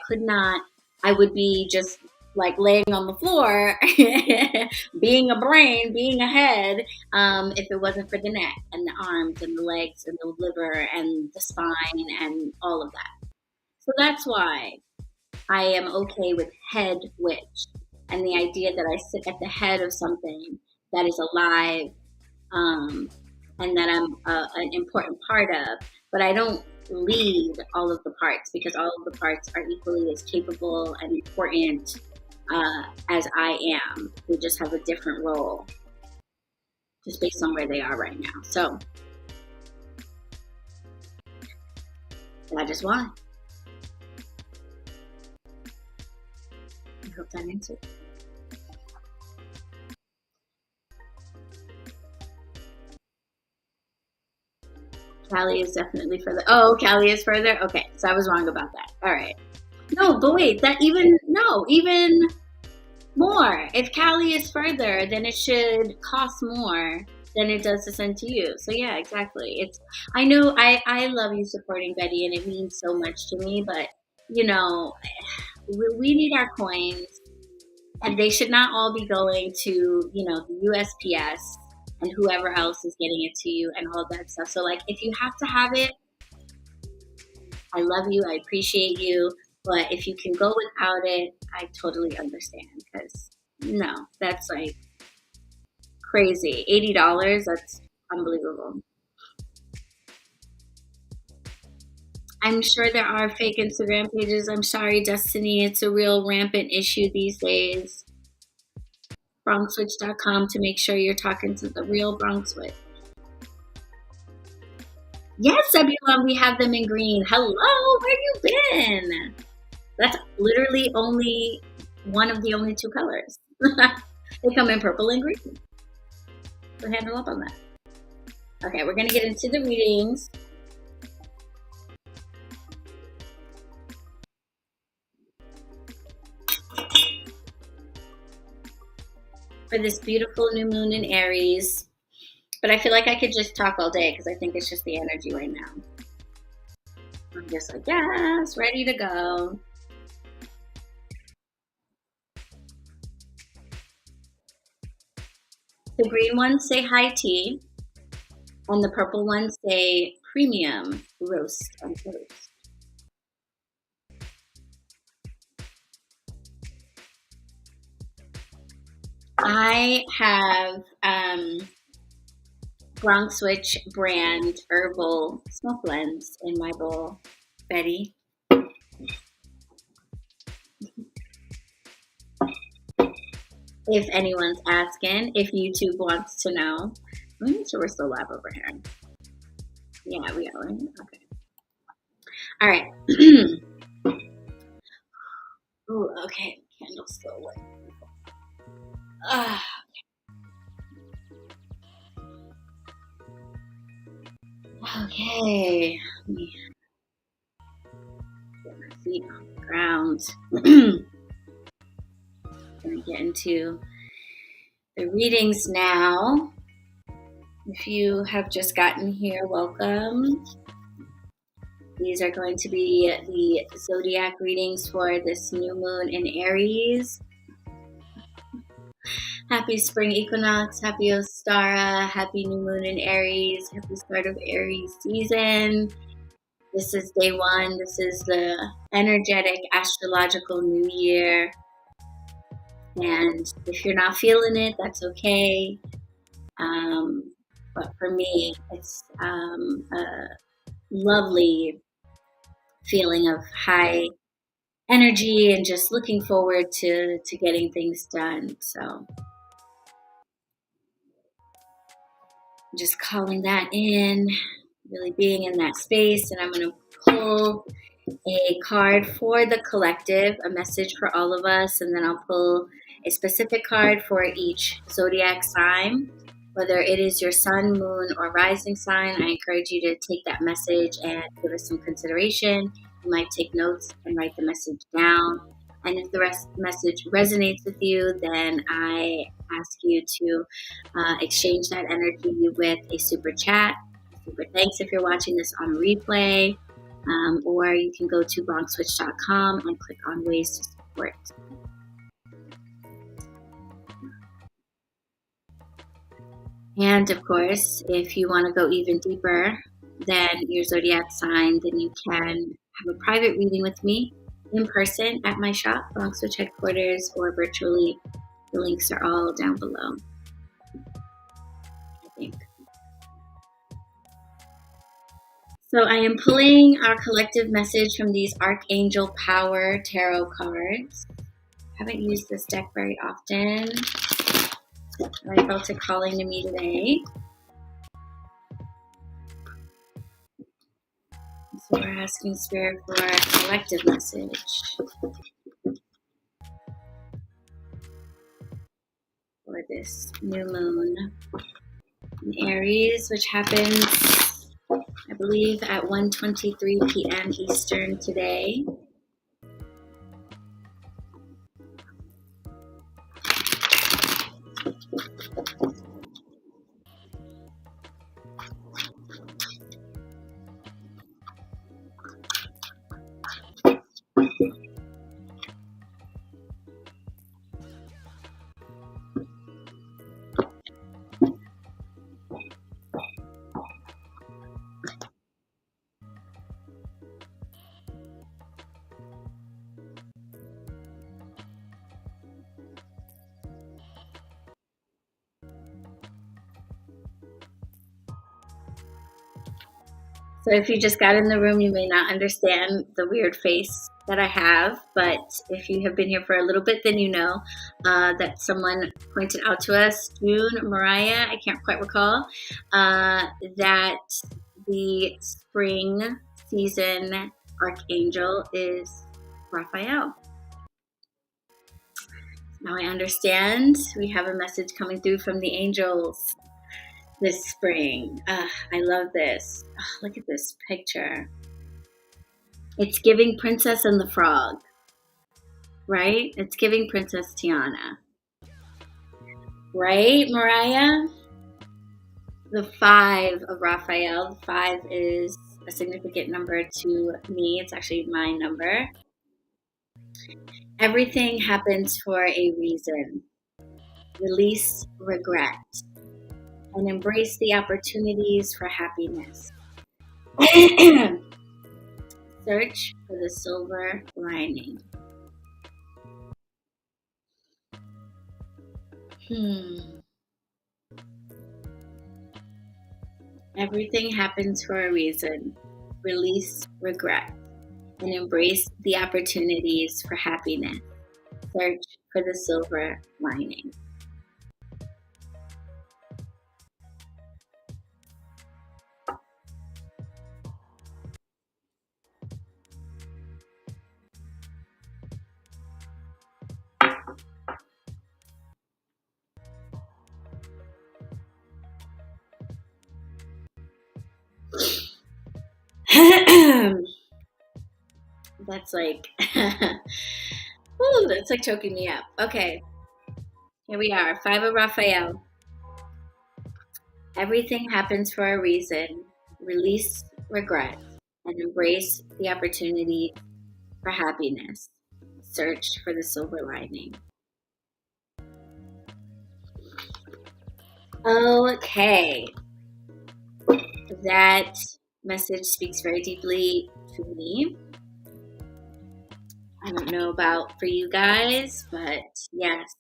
S1: would be just like laying on the floor, being a brain, being a head, if it wasn't for the neck and the arms and the legs and the liver and the spine and all of that. So that's why I am okay with head witch, and the idea that I sit at the head of something that is alive, and that I'm an important part of, but I don't lead all of the parts, because all of the parts are equally as capable and important as I am. They just have a different role, just based on where they are right now. So that is why. I hope that answered. Callie is definitely further. Oh, Callie is further? Okay, so I was wrong about that. All right. No, but wait, even more. If Callie is further, then it should cost more than it does to send to you. So yeah, exactly. I know I love you supporting Betty, and it means so much to me, but we need our coins, and they should not all be going to, the USPS and whoever else is getting it to you and all that stuff. So like, if you have to have it, I love you, I appreciate you, but if you can go without it, I totally understand, because no, that's like crazy. $80, that's unbelievable. I'm sure there are fake Instagram pages. I'm sorry, Destiny. It's a real rampant issue these days. BronxWitch.com to make sure you're talking to the real BronxWitch. Yes, Zebulon, we have them in green. Hello, where you been? That's literally only one of the only two colors. They come in purple and green. So handle up on that. Okay, we're going to get into the readings. For this beautiful new moon in Aries. But I feel like I could just talk all day, because I think it's just the energy right now. I'm just like, yes, ready to go. The green ones say high tea, and the purple ones say premium roast and toast. I have BronxWitch brand herbal smoke blends in my bowl, Betty. If anyone's asking, if YouTube wants to know. Let me make sure we're still live over here. Yeah, we are. Okay. All right. Oh, okay. Candle's still lit. Okay. Let me get my feet on the ground. Gonna get into the readings now. If you have just gotten here, welcome. These are going to be the Zodiac readings for this new moon in Aries. Happy spring equinox, happy Ostara, happy new moon in Aries, happy start of Aries season. This is day one. This is the energetic astrological new year. And if you're not feeling it, that's okay. But for me, it's lovely feeling of high energy and just looking forward to getting things done. So just calling that in, really being in that space. And I'm going to pull a card for the collective, a message for all of us, and then I'll pull a specific card for each zodiac sign. Whether it is your sun, moon, or rising sign, I encourage you to take that message and give it some consideration. You might take notes and write the message down. And if the message resonates with you, then I ask you to exchange that energy with a super chat. Super thanks if you're watching this on replay. Or you can go to bronxwitch.com and click on ways to support. And of course, if you want to go even deeper than your zodiac sign, then you can have a private reading with me in person at my shop, BronxWitch HeadQuarters, or virtually. The links are all down below, I think. So I am pulling our collective message from these Archangel Power Tarot cards. I haven't used this deck very often. I felt it calling to me today. So we're asking Spirit for a collective message for this new moon in Aries, which happens, I believe, at 1:23 p.m. Eastern today. So if you just got in the room, you may not understand the weird face that I have, but if you have been here for a little bit, then you know that someone pointed out to us, June, Mariah, I can't quite recall, that the spring season archangel is Raphael. Now I understand. We have a message coming through from the angels this spring. I love this. Look at this picture. It's giving Princess and the Frog, right? It's giving Princess Tiana. Right, Mariah? The 5 of Raphael. The 5 is a significant number to me. It's actually my number. Everything happens for a reason. Release regret and embrace the opportunities for happiness. Search for the silver lining. Everything happens for a reason. Release regret and embrace the opportunities for happiness. Search for the silver lining. That's like, ooh, that's like choking me up. Okay, here we are, 5 of Raphael. Everything happens for a reason. Release regret and embrace the opportunity for happiness. Search for the silver lining. Okay, that message speaks very deeply to me. I don't know about for you guys, but yes.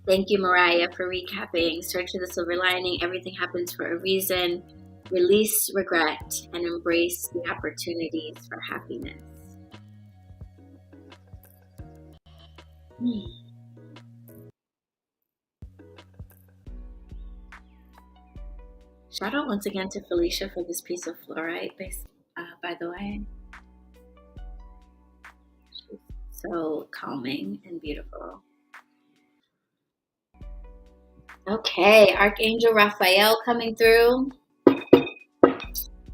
S1: Thank you, Mariah, for recapping. Search for the silver lining. Everything happens for a reason. Release regret and embrace the opportunities for happiness. Shout out once again to Felicia for this piece of fluorite, by the way. She's so calming and beautiful. Okay, Archangel Raphael coming through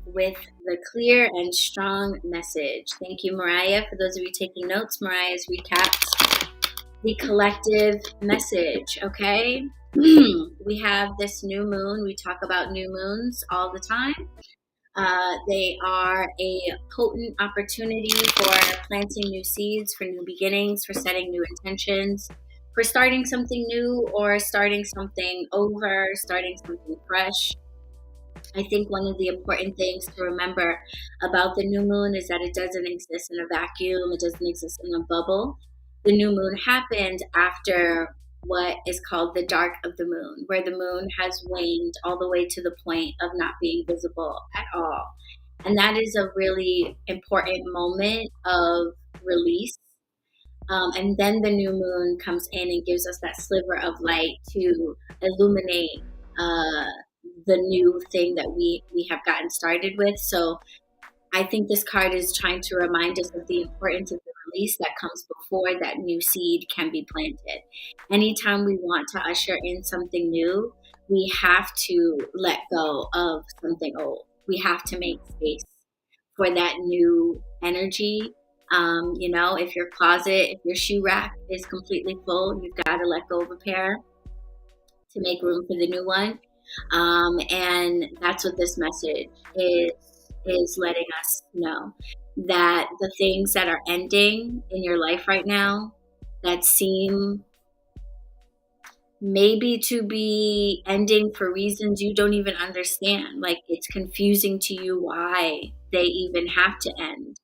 S1: with the clear and strong message. Thank you, Mariah. For those of you taking notes, Mariah's recapped the collective message, okay? We have this new moon. We talk about new moons all the time. They are a potent opportunity for planting new seeds, for new beginnings, for setting new intentions, for starting something new or starting something over, starting something fresh. I think one of the important things to remember about the new moon is that it doesn't exist in a vacuum. It doesn't exist in a bubble. The new moon happened after what is called the dark of the moon, where the moon has waned all the way to the point of not being visible at all. And that is a really important moment of release. And then the new moon comes in and gives us that sliver of light to illuminate the new thing that we have gotten started with. So I think this card is trying to remind us of the importance of the release that comes before that new seed can be planted. Anytime we want to usher in something new, we have to let go of something old. We have to make space for that new energy. If your closet, if your shoe rack is completely full, you've got to let go of a pair to make room for the new one. And that's what this message is letting us know, that the things that are ending in your life right now that seem maybe to be ending for reasons you don't even understand, like it's confusing to you why they even have to end.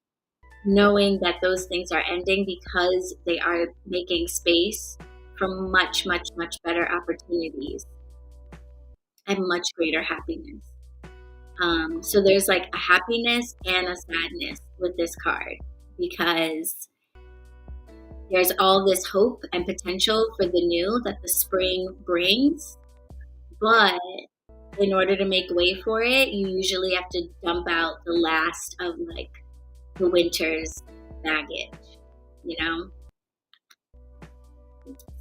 S1: Knowing that those things are ending because they are making space for much, much, much better opportunities and much greater happiness. So there's like a happiness and a sadness with this card, because there's all this hope and potential for the new that the spring brings. But in order to make way for it, you usually have to dump out the last of like the winter's baggage,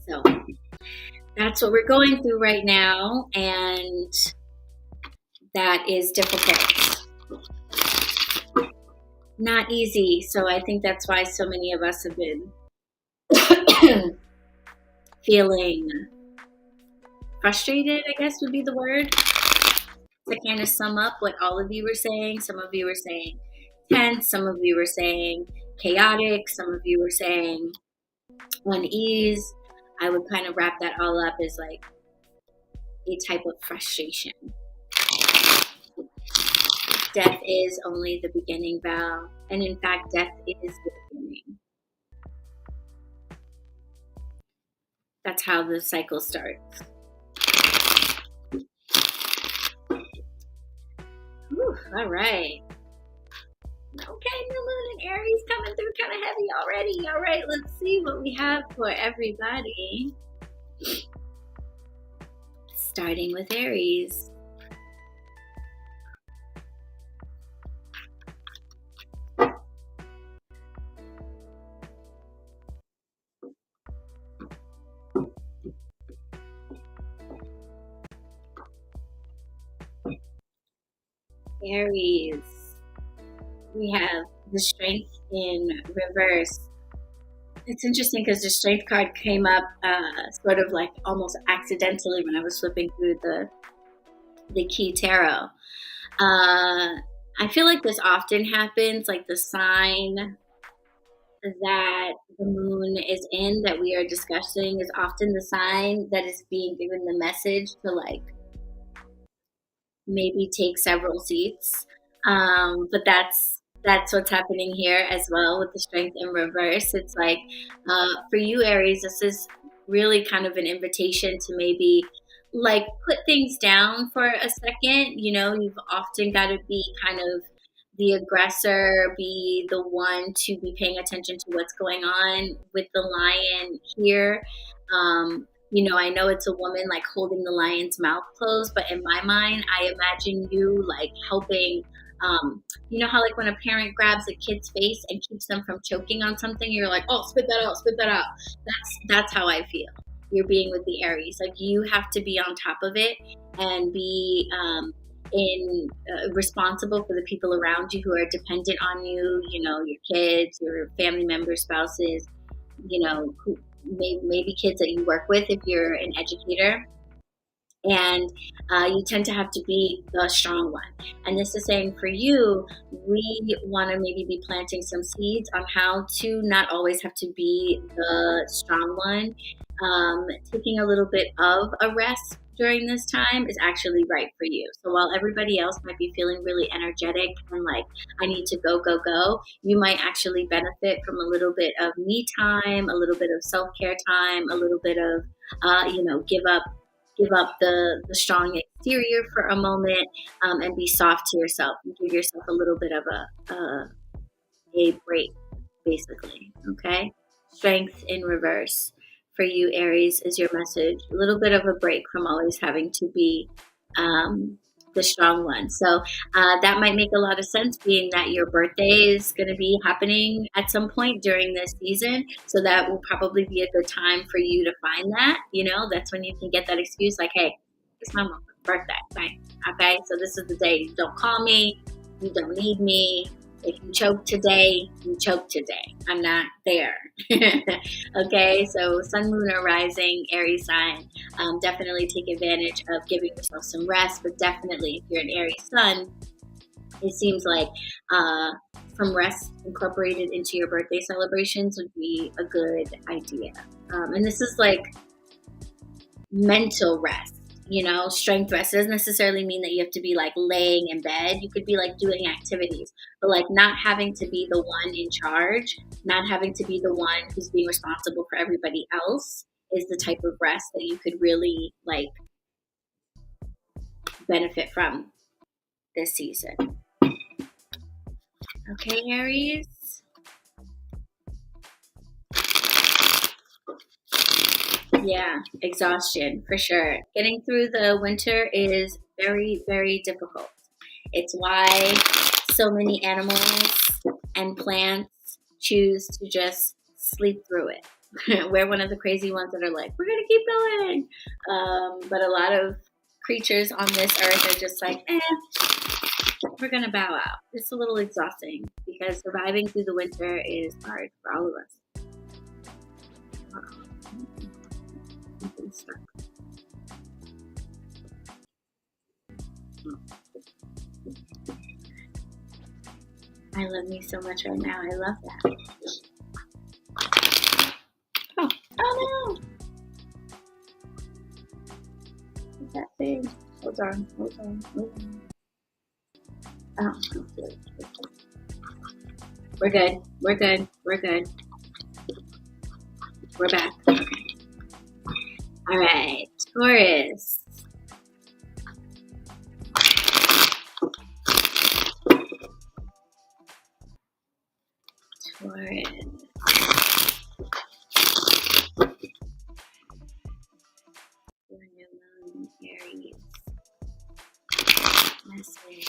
S1: So that's what we're going through right now, and that is difficult. Not easy. So I think that's why so many of us have been feeling frustrated, I guess would be the word, to kind of sum up what all of you were saying. Some of you were saying tense, some of you were saying chaotic, some of you were saying unease. I would kind of wrap that all up as like a type of frustration. Death is only the beginning, Val. And in fact, death is the beginning. That's how the cycle starts. Whew, all right. Okay, new moon and Aries coming through kind of heavy already. All right, let's see what we have for everybody. Starting with Aries. Aries. We have the Strength in reverse. It's interesting because the Strength card came up sort of like almost accidentally when I was flipping through the key tarot. I feel like this often happens, like the sign that the moon is in that we are discussing is often the sign that is being given the message to like maybe take several seats. But that's what's happening here as well with the Strength in reverse. It's like for you, Aries, this is really kind of an invitation to maybe like put things down for a second. You know, you've often got to be kind of the aggressor, be the one to be paying attention to what's going on with the lion here. You know, I know it's a woman like holding the lion's mouth closed, but in my mind, I imagine you like helping. You know how like when a parent grabs a kid's face and keeps them from choking on something, you're like, oh, spit that out, spit that out. That's how I feel. You're being with the Aries. Like you have to be on top of it and be responsible for the people around you who are dependent on you. You know, your kids, your family members, spouses. You know, who maybe kids that you work with if you're an educator. And you tend to have to be the strong one. And this is saying for you, we want to maybe be planting some seeds on how to not always have to be the strong one. Taking a little bit of a rest during this time is actually right for you. So while everybody else might be feeling really energetic and like, I need to go, go, go, you might actually benefit from a little bit of me time, a little bit of self-care time, a little bit of, you know, give up the strong exterior for a moment, and be soft to yourself and give yourself a little bit of a break, basically. Okay, strength in reverse for you, Aries, is your message. A little bit of a break from always having to be the strong one. So that might make a lot of sense, being that your birthday is going to be happening at some point during this season. So that will probably be a good time for you to find that. You know, that's when you can get that excuse like, hey, it's my mom's birthday. Thanks. Okay, so this is the day. You don't call me. You don't need me. If you choke today, you choke today. I'm not there. Okay, so sun, moon, or rising, Aries sign. Definitely take advantage of giving yourself some rest, but definitely if you're an Aries sun, it seems like some rest incorporated into your birthday celebrations would be a good idea. And this is like mental rest. You know, strength rest. It doesn't necessarily mean that you have to be like laying in bed. You could be like doing activities, but like not having to be the one in charge, not having to be the one who's being responsible for everybody else is the type of rest that you could really like benefit from this season. Okay, Aries. Yeah, exhaustion for sure. Getting through the winter is very, very difficult. It's why so many animals and plants choose to just sleep through it. We're one of the crazy ones that are like, we're going to keep going. But a lot of creatures on this earth are just like, we're going to bow out. It's a little exhausting because surviving through the winter is hard for all of us. I love me so much right now. I love that. Oh no! What's that thing? Hold on. Oh, we're good. We're back. Okay. All right, Taurus. Aries. Message.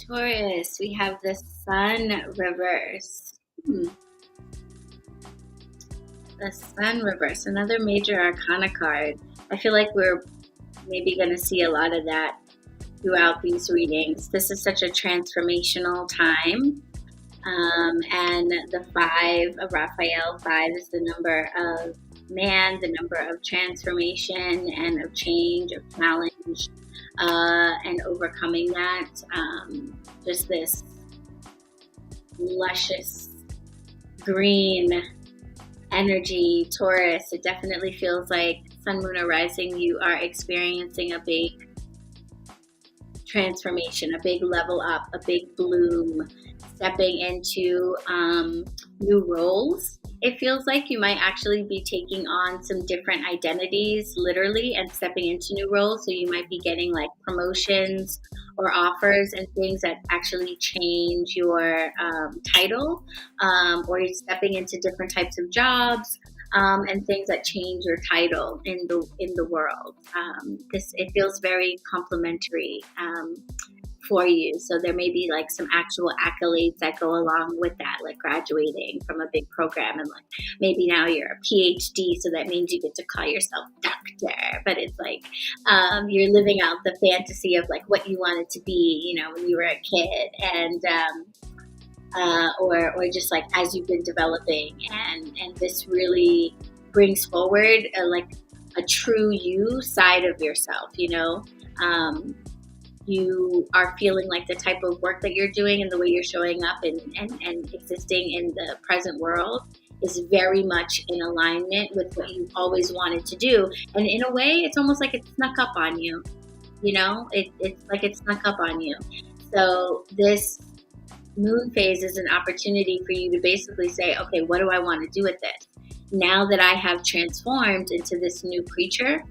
S1: Taurus, we have the Sun reverse. The Sun reverse, another major arcana card. I feel like we're maybe going to see a lot of that throughout these readings. This is such a transformational time. And the 5 of Raphael, 5 is the number of man, the number of transformation and of change, of challenge, and overcoming that. Just this luscious green energy, Taurus. It definitely feels like Sun, Moon, or Rising, you are experiencing a big transformation, a big level up, a big bloom, stepping into new roles. It feels like you might actually be taking on some different identities, literally, and stepping into new roles. So you might be getting like promotions or offers and things that actually change your title, or you're stepping into different types of jobs. And things that change your title in the world. It feels very complimentary for you. So there may be like some actual accolades that go along with that, like graduating from a big program, and like maybe now you're a PhD, so that means you get to call yourself doctor. But it's like you're living out the fantasy of like what you wanted to be, when you were a kid, and or just like as you've been developing, and this really brings forward like a true you side of yourself. You are feeling like the type of work that you're doing and the way you're showing up and existing in the present world is very much in alignment with what you always wanted to do. And in a way, it's almost like it snuck up on you. It's like it snuck up on you. So this moon phase is an opportunity for you to basically say, okay, what do I want to do with this? Now that I have transformed into this new creature,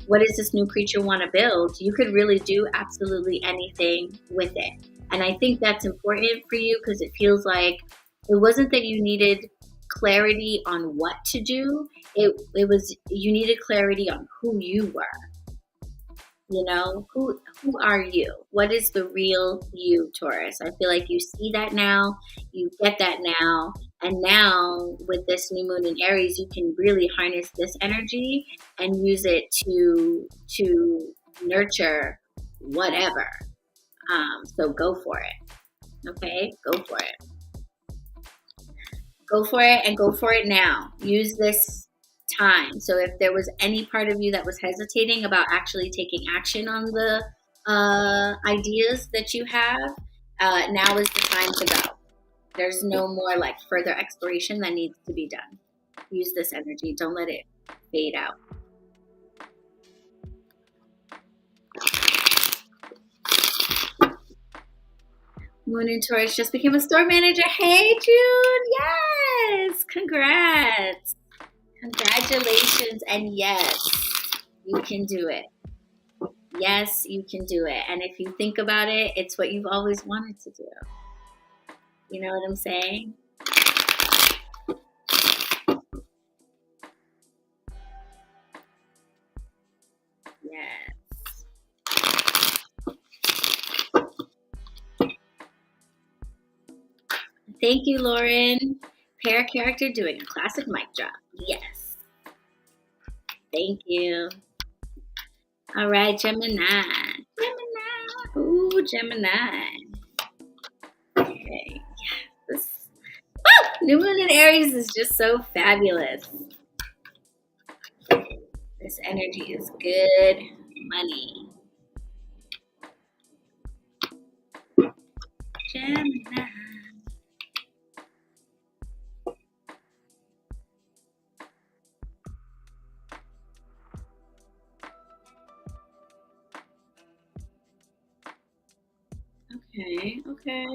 S1: what does this new creature want to build? You could really do absolutely anything with it. And I think that's important for you because it feels like it wasn't that you needed clarity on what to do. It was you needed clarity on who you were. Who are you? What is the real you, Taurus? I feel like you see that now, you get that now, and now with this new moon in Aries, you can really harness this energy and use it to nurture whatever. So go for it. Okay, go for it. Go for it, and go for it now. Use this time. So if there was any part of you that was hesitating about actually taking action on the ideas that you have, now is the time to go. There's no more like further exploration that needs to be done. Use this energy. Don't let it fade out. Moon in Taurus just became a store manager. Hey, June. Yes. Congrats. Congratulations, and yes, you can do it. Yes, you can do it. And if you think about it, it's what you've always wanted to do. You know what I'm saying? Yes. Thank you, Lauren. Pair character doing a classic mic drop. Yes. Thank you. All right, Gemini. Ooh, Gemini. Okay. Yes. New moon in Aries is just so fabulous. This energy is good money. Gemini.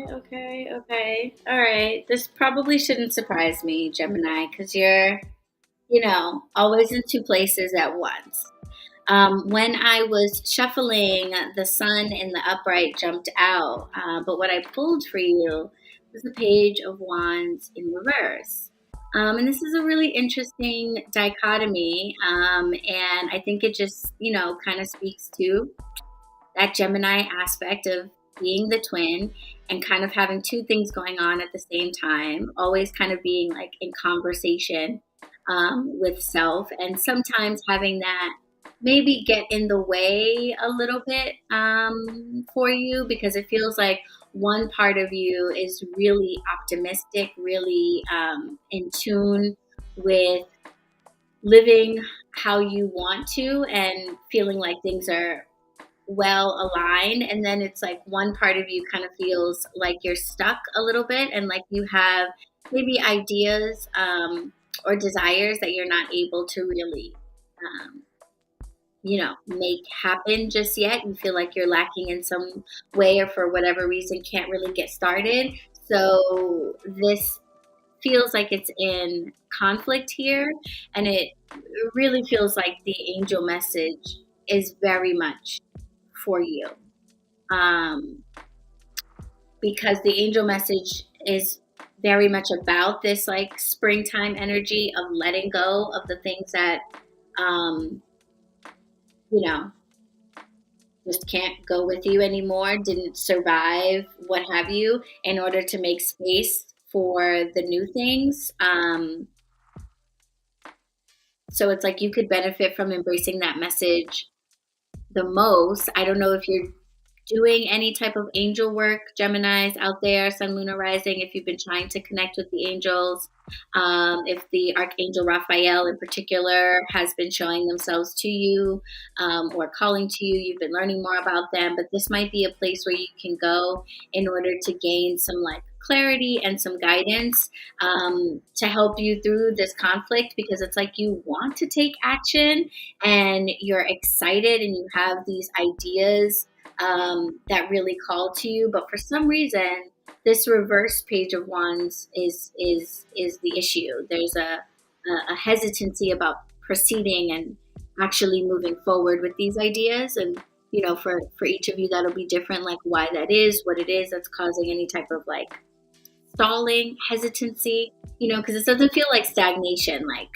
S1: Okay. All right. This probably shouldn't surprise me, Gemini, because you're, always in two places at once. When I was shuffling, the sun in the upright jumped out, but what I pulled for you was the Page of Wands in reverse. And this is a really interesting dichotomy, and I think it just, kind of speaks to that Gemini aspect of being the twin and kind of having two things going on at the same time, always kind of being like in conversation with self, and sometimes having that maybe get in the way a little bit for you, because it feels like one part of you is really optimistic, really in tune with living how you want to and feeling like things are well aligned, and then it's like one part of you kind of feels like you're stuck a little bit, and like you have maybe ideas or desires that you're not able to really um, make happen just yet. You feel like you're lacking in some way, or for whatever reason can't really get started. So this feels like it's in conflict here, and it really feels like the angel message is very much for you, um, because the angel message is very much about this like springtime energy of letting go of the things that um, you know just can't go with you anymore, didn't survive, what have you, in order to make space for the new things. So it's like you could benefit from embracing that message the most. I don't know if you're doing any type of angel work, Geminis out there, Sun, Moon, or Rising, if you've been trying to connect with the angels, if the Archangel Raphael in particular has been showing themselves to you, or calling to you, you've been learning more about them, but this might be a place where you can go in order to gain some like clarity and some guidance, to help you through this conflict, because it's like you want to take action and you're excited and you have these ideas that really call to you, but for some reason, this reverse page of wands is the issue. There's a hesitancy about proceeding and actually moving forward with these ideas, and for each of you that'll be different, like why that is, what it is that's causing any type of like stalling, hesitancy, because it doesn't feel like stagnation. Like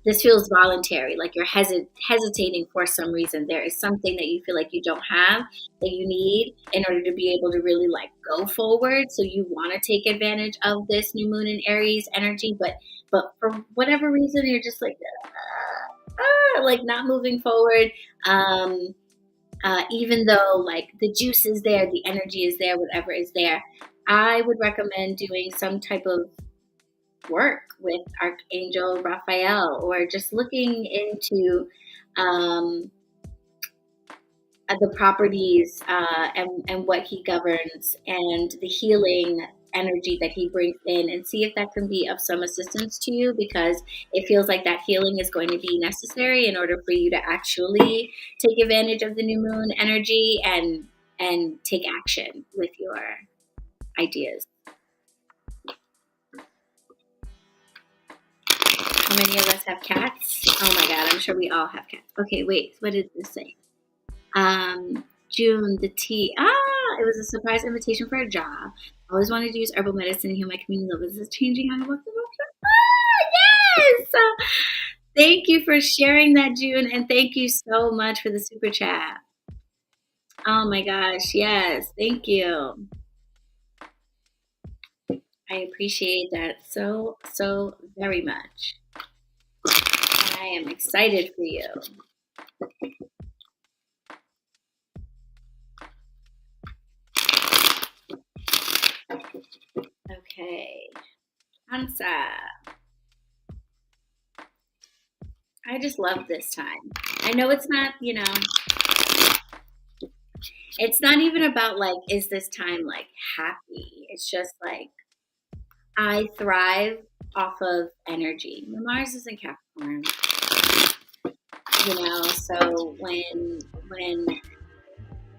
S1: this feels voluntary, like you're hesitating for some reason. There is something that you feel like you don't have that you need in order to be able to really like go forward. So you want to take advantage of this new moon in Aries energy, but for whatever reason, you're just like, like not moving forward. Even though like the juice is there, the energy is there, whatever is there, I would recommend doing some type of work with Archangel Raphael, or just looking into the properties and what he governs, and the healing energy that he brings in, and see if that can be of some assistance to you, because it feels like that healing is going to be necessary in order for you to actually take advantage of the new moon energy and take action with your ideas. How many of us have cats? Oh my God, I'm sure we all have cats. Okay, wait, what did this say? June, the tea. It was a surprise invitation for a job. I always wanted to use herbal medicine and heal my community. Is this changing how I work the world? Yes! Thank you for sharing that, June, and thank you so much for the super chat. Oh my gosh, yes, thank you. I appreciate that so very much. I am excited for you. Okay, Hansa. I just love this time. I know it's not, it's not even about like, is this time like happy? It's just like, I thrive off of energy. Mars is in Capricorn, so when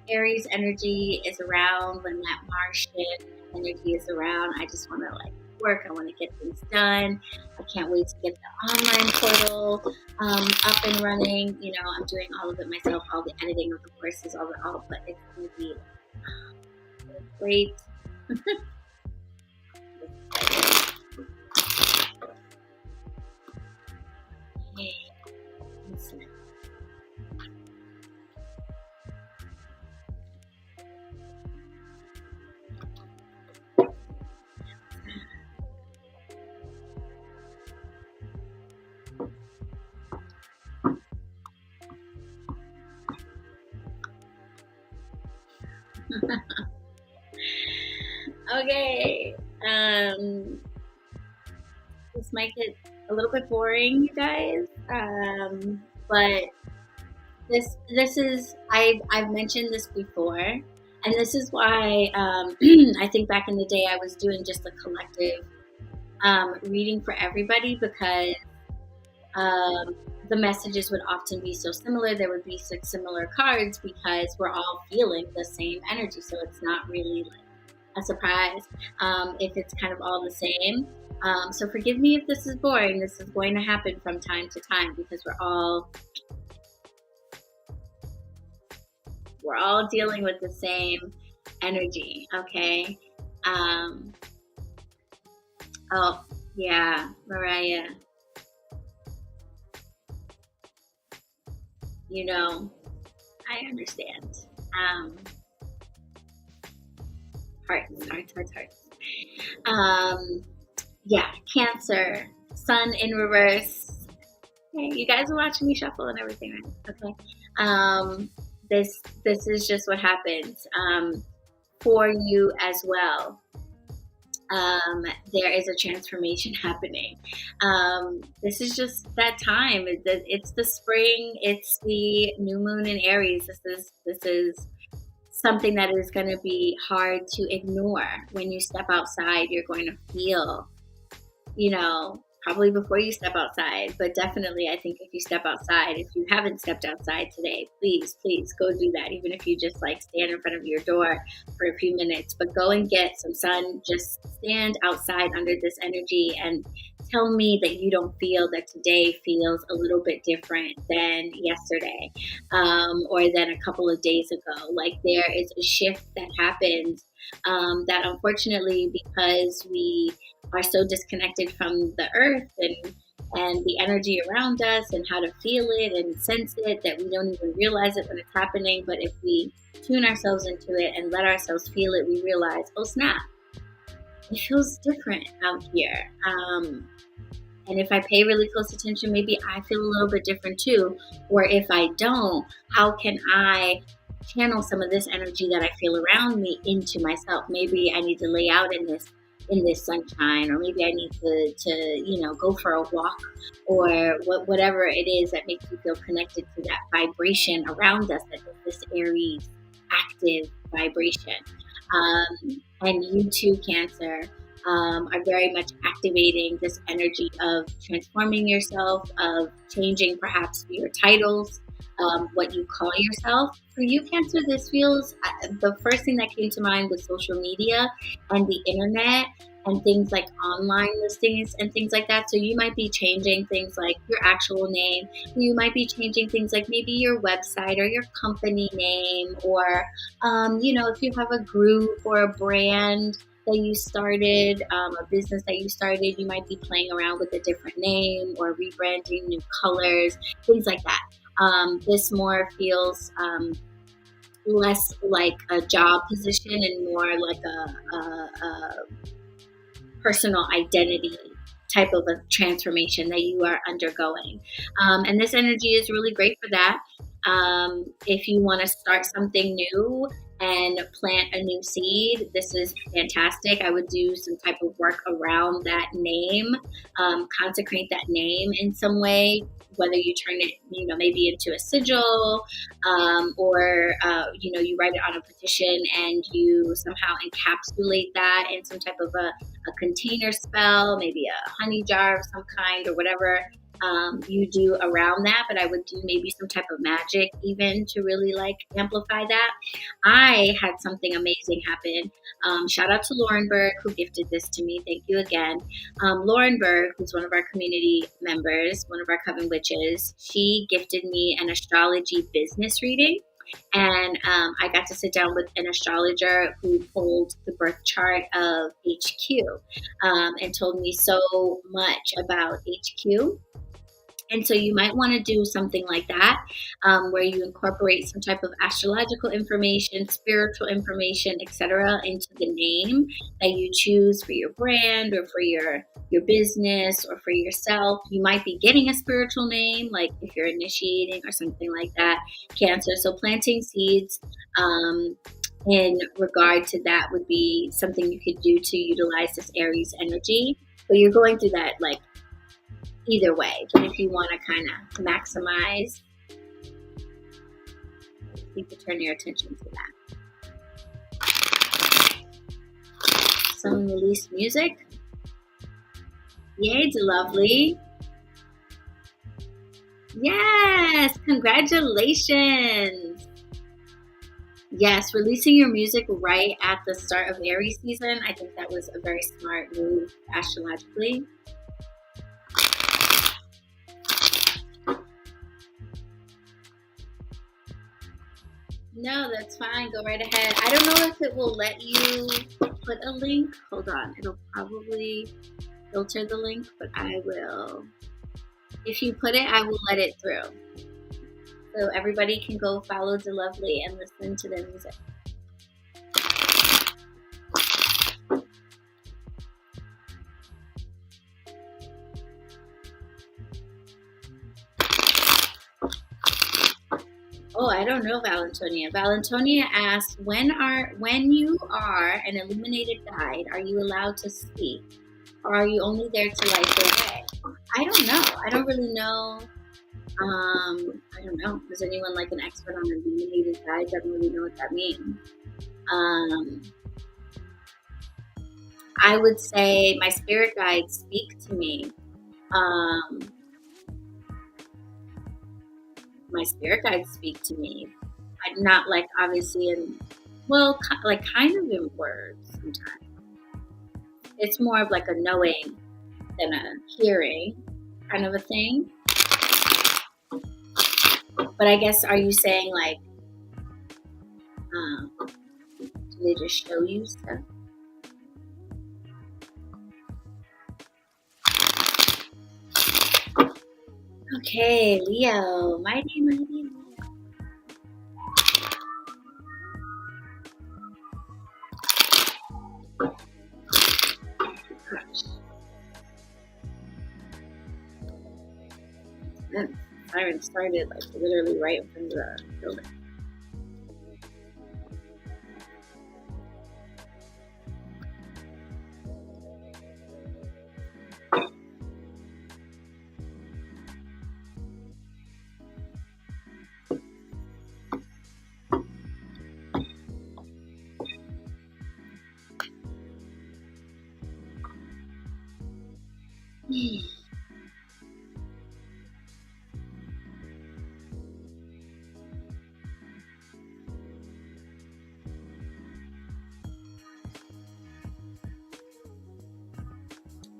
S1: Aries energy is around, when that Mars shift energy is around, I just want to like work. I want to get things done. I can't wait to get the online portal up and running. I'm doing all of it myself, all the editing of the courses, all, but it's going to be great. Okay. This might get a little bit boring, you guys. But this is I've mentioned this before, and this is why I think back in the day I was doing just a collective reading for everybody, because the messages would often be so similar. There would be 6 similar cards because we're all feeling the same energy. So it's not really like a surprise if it's kind of all the same. So forgive me if this is boring. This is going to happen from time to time because we're all dealing with the same energy. Okay. Oh yeah, Mariah. You know, I understand. Hearts. Yeah, Cancer, Sun in reverse. Hey, you guys are watching me shuffle and everything, right? Okay. This is just what happens for you as well. There is a transformation happening. This is just that time. It's the spring. It's the new moon in Aries. This is something that is going to be hard to ignore. When you step outside, you're going to feel, probably before you step outside, but definitely I think if you step outside, if you haven't stepped outside today, please go do that. Even if you just like stand in front of your door for a few minutes, but go and get some sun. Just stand outside under this energy and tell me that you don't feel that today feels a little bit different than yesterday or than a couple of days ago. Like there is a shift that happens that unfortunately, because we are so disconnected from the earth and the energy around us and how to feel it and sense it, that we don't even realize it when it's happening. But if we tune ourselves into it and let ourselves feel it, we realize, oh snap, it feels different out here. And if I pay really close attention, maybe I feel a little bit different too. Or if I don't, how can I channel some of this energy that I feel around me into myself? Maybe I need to lay out in this sunshine, or maybe I need to go for a walk, or whatever it is that makes you feel connected to that vibration around us, that is this Aries active vibration. And you too, Cancer, are very much activating this energy of transforming yourself, of changing perhaps your titles, what you call yourself. For you, Cancer, this feels, the first thing that came to mind was social media and the internet and things like online listings and things like that. So you might be changing things like your actual name. You might be changing things like maybe your website or your company name, or, if you have a group or a brand that you started, a business that you started, you might be playing around with a different name or rebranding, new colors, things like that. This more feels less like a job position and more like a personal identity type of a transformation that you are undergoing. And this energy is really great for that. If you want to start something new and plant a new seed, this is fantastic. I would do some type of work around that name, consecrate that name in some way, whether you turn it, maybe into a sigil, or, you write it on a petition and you somehow encapsulate that in some type of a container spell, maybe a honey jar of some kind, or whatever you do around that. But I would do maybe some type of magic even to really amplify that. I had something amazing happen. Shout out to Lauren Berg, who gifted this to me. Thank you again. Lauren Berg, who's one of our community members, one of our Coven Witches, she gifted me an astrology business reading. And I got to sit down with an astrologer who pulled the birth chart of HQ and told me so much about HQ. And so you might want to do something like that, where you incorporate some type of astrological information, spiritual information, etc., into the name that you choose for your brand or for your business or for yourself. You might be getting a spiritual name, like if you're initiating or something like that, Cancer. So planting seeds in regard to that would be something you could do to utilize this Aries energy. But you're going through that either way. But if you want to kind of maximize You could turn your attention to that. Some release music. Yay, lovely. Yes, congratulations. Yes, releasing your music right at the start of Aries season. I think that was a very smart move astrologically. No, that's fine. Go right ahead. I don't know if it will let you put a link. Hold on. It'll probably filter the link, but I will. If you put it, I will let it through. So everybody can go follow DeLovely and listen to their music. Oh, I don't know, Valentonia. Valentonia asks, when you are an illuminated guide, are you allowed to speak? Or are you only there to light the way? I don't know. I don't really know. I don't know. Is anyone like an expert on illuminated guides? I don't really know what that means. I would say my spirit guides speak to me. My spirit guides speak to me. I'm not like obviously kind of in words sometimes. It's more of like a knowing than a hearing kind of a thing. But I guess, are you saying like, do they just show you stuff? Okay, Leo, mighty Leo. The siren started like literally right in front of the building.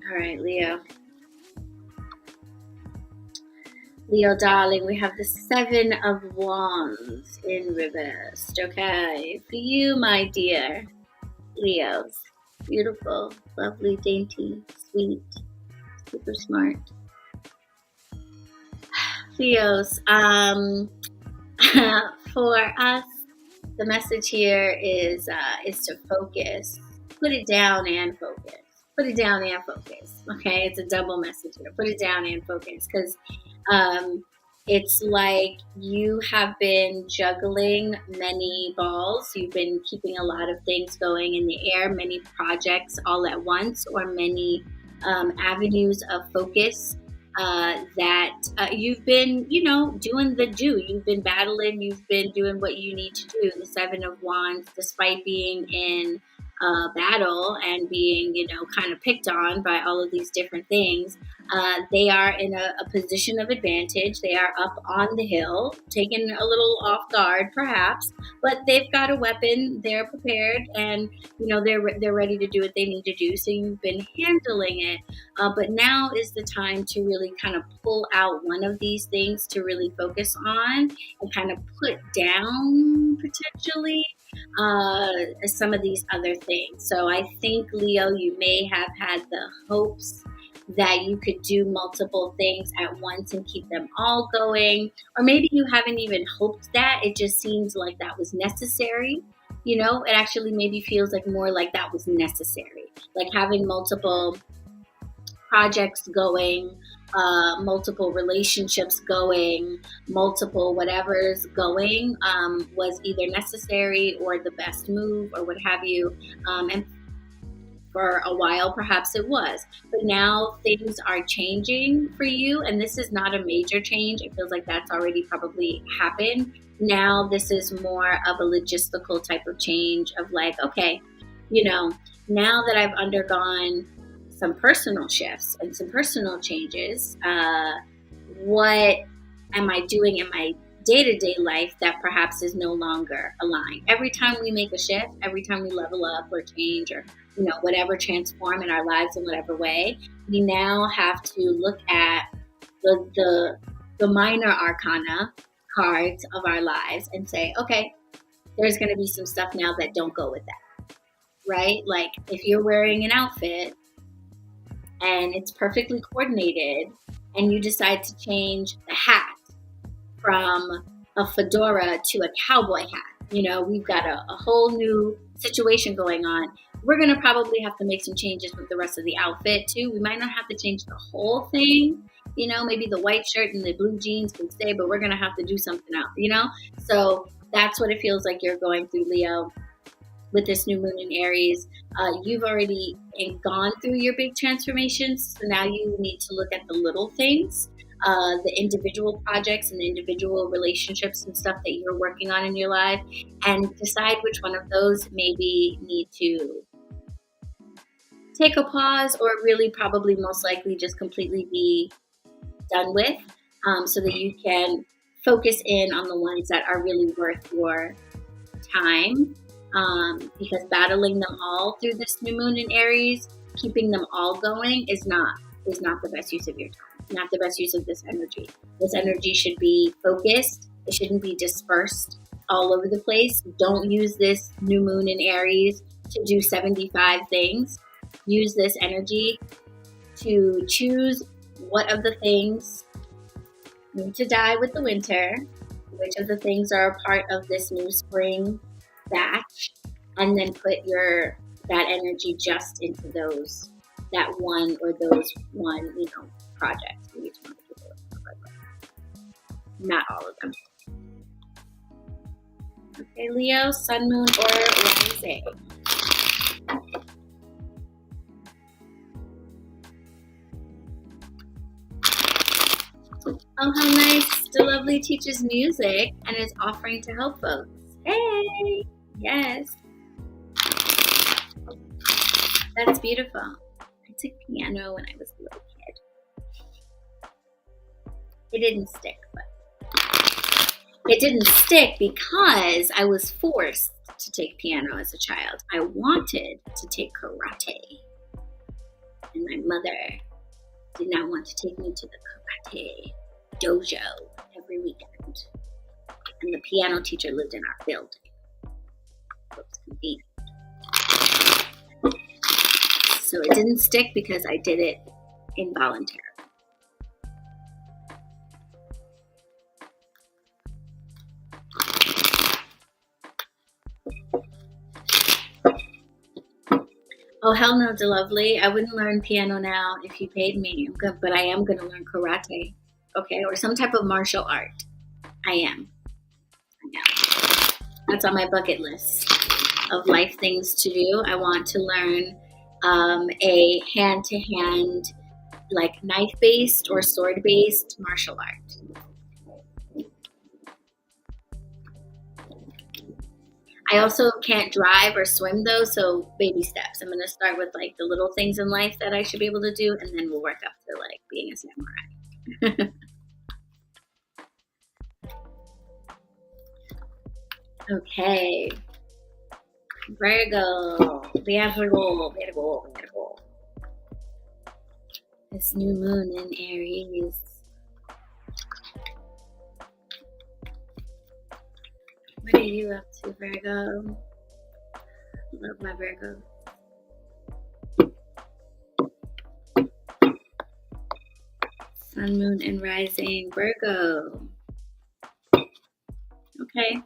S1: All right, Leo. Leo, darling, we have the 7 of Wands in reverse. Okay, for you, my dear Leos. Beautiful, lovely, dainty, sweet, super smart. Leos, for us, the message here is to focus. Put it down and focus. Put it down and focus. Okay, it's a double message here. Put it down and focus, because it's like you have been juggling many balls. You've been keeping a lot of things going in the air, many projects all at once, or many avenues of focus that you've been, doing the do. You've been battling. You've been doing what you need to do. The 7 of Wands, despite being in battle and being, kind of picked on by all of these different things, they are in a position of advantage. They are up on the hill, taken a little off guard, perhaps, but they've got a weapon. They're prepared, and they're ready to do what they need to do. So you've been handling it, but now is the time to really kind of pull out one of these things to really focus on and kind of put down potentially some of these other things. So I think, Leo, you may have had the hopes that you could do multiple things at once and keep them all going. Or maybe you haven't even hoped that. It just seems like that was necessary. It actually maybe feels like more like that was necessary. Like having multiple projects going, multiple relationships going, multiple whatever's going was either necessary or the best move or what have you. And For a while, perhaps it was. But now things are changing for you, and this is not a major change. It feels like that's already probably happened. Now this is more of a logistical type of change of like, okay, now that I've undergone some personal shifts and some personal changes, what am I doing in my day-to-day life that perhaps is no longer aligned? Every time we make a shift, every time we level up or change or whatever, transform in our lives in whatever way, we now have to look at the minor arcana cards of our lives and say, okay, there's going to be some stuff now that don't go with that, right? Like if you're wearing an outfit and it's perfectly coordinated and you decide to change the hat from a fedora to a cowboy hat, we've got a whole new situation going on. We're going to probably have to make some changes with the rest of the outfit too. We might not have to change the whole thing. Maybe the white shirt and the blue jeans can stay, but we're going to have to do something else, So that's what it feels like you're going through, Leo, with this new moon in Aries. You've already gone through your big transformations. So now you need to look at the little things, the individual projects and the individual relationships and stuff that you're working on in your life, and decide which one of those maybe need to take a pause or really probably most likely just completely be done with, so that you can focus in on the ones that are really worth your time, because battling them all through this new moon in Aries, keeping them all going is not the best use of your time, not the best use of this energy. This energy should be focused. It shouldn't be dispersed all over the place. Don't use this new moon in Aries to do 75 things. Use this energy to choose what of the things need to die with the winter, which of the things are a part of this new spring batch, and then put that energy just into those projects for each one of people. Not all of them. Okay, Leo, sun, moon, or rising. Oh, how nice. The lovely teaches music and is offering to help folks. Hey, yes. That's beautiful. I took piano when I was a little kid. It didn't stick, but it didn't stick because I was forced to take piano as a child. I wanted to take karate, and my mother did not want to take me to the karate dojo every weekend, and the piano teacher lived in our building. So it was convenient. So it didn't stick because I did it involuntarily. Oh, hell no, lovely. I wouldn't learn piano now if you paid me. But I am going to learn karate, okay? Or some type of martial art. I am. That's on my bucket list of life things to do. I want to learn a hand-to-hand, like knife-based or sword-based martial art. I also can't drive or swim though, so baby steps. I'm going to start with like the little things in life that I should be able to do, and then we'll work up to like being a samurai. Okay. Virgo. This new moon in Aries. What are you up to, Virgo? Love my Virgo. Sun, moon, and rising. Virgo. Okay.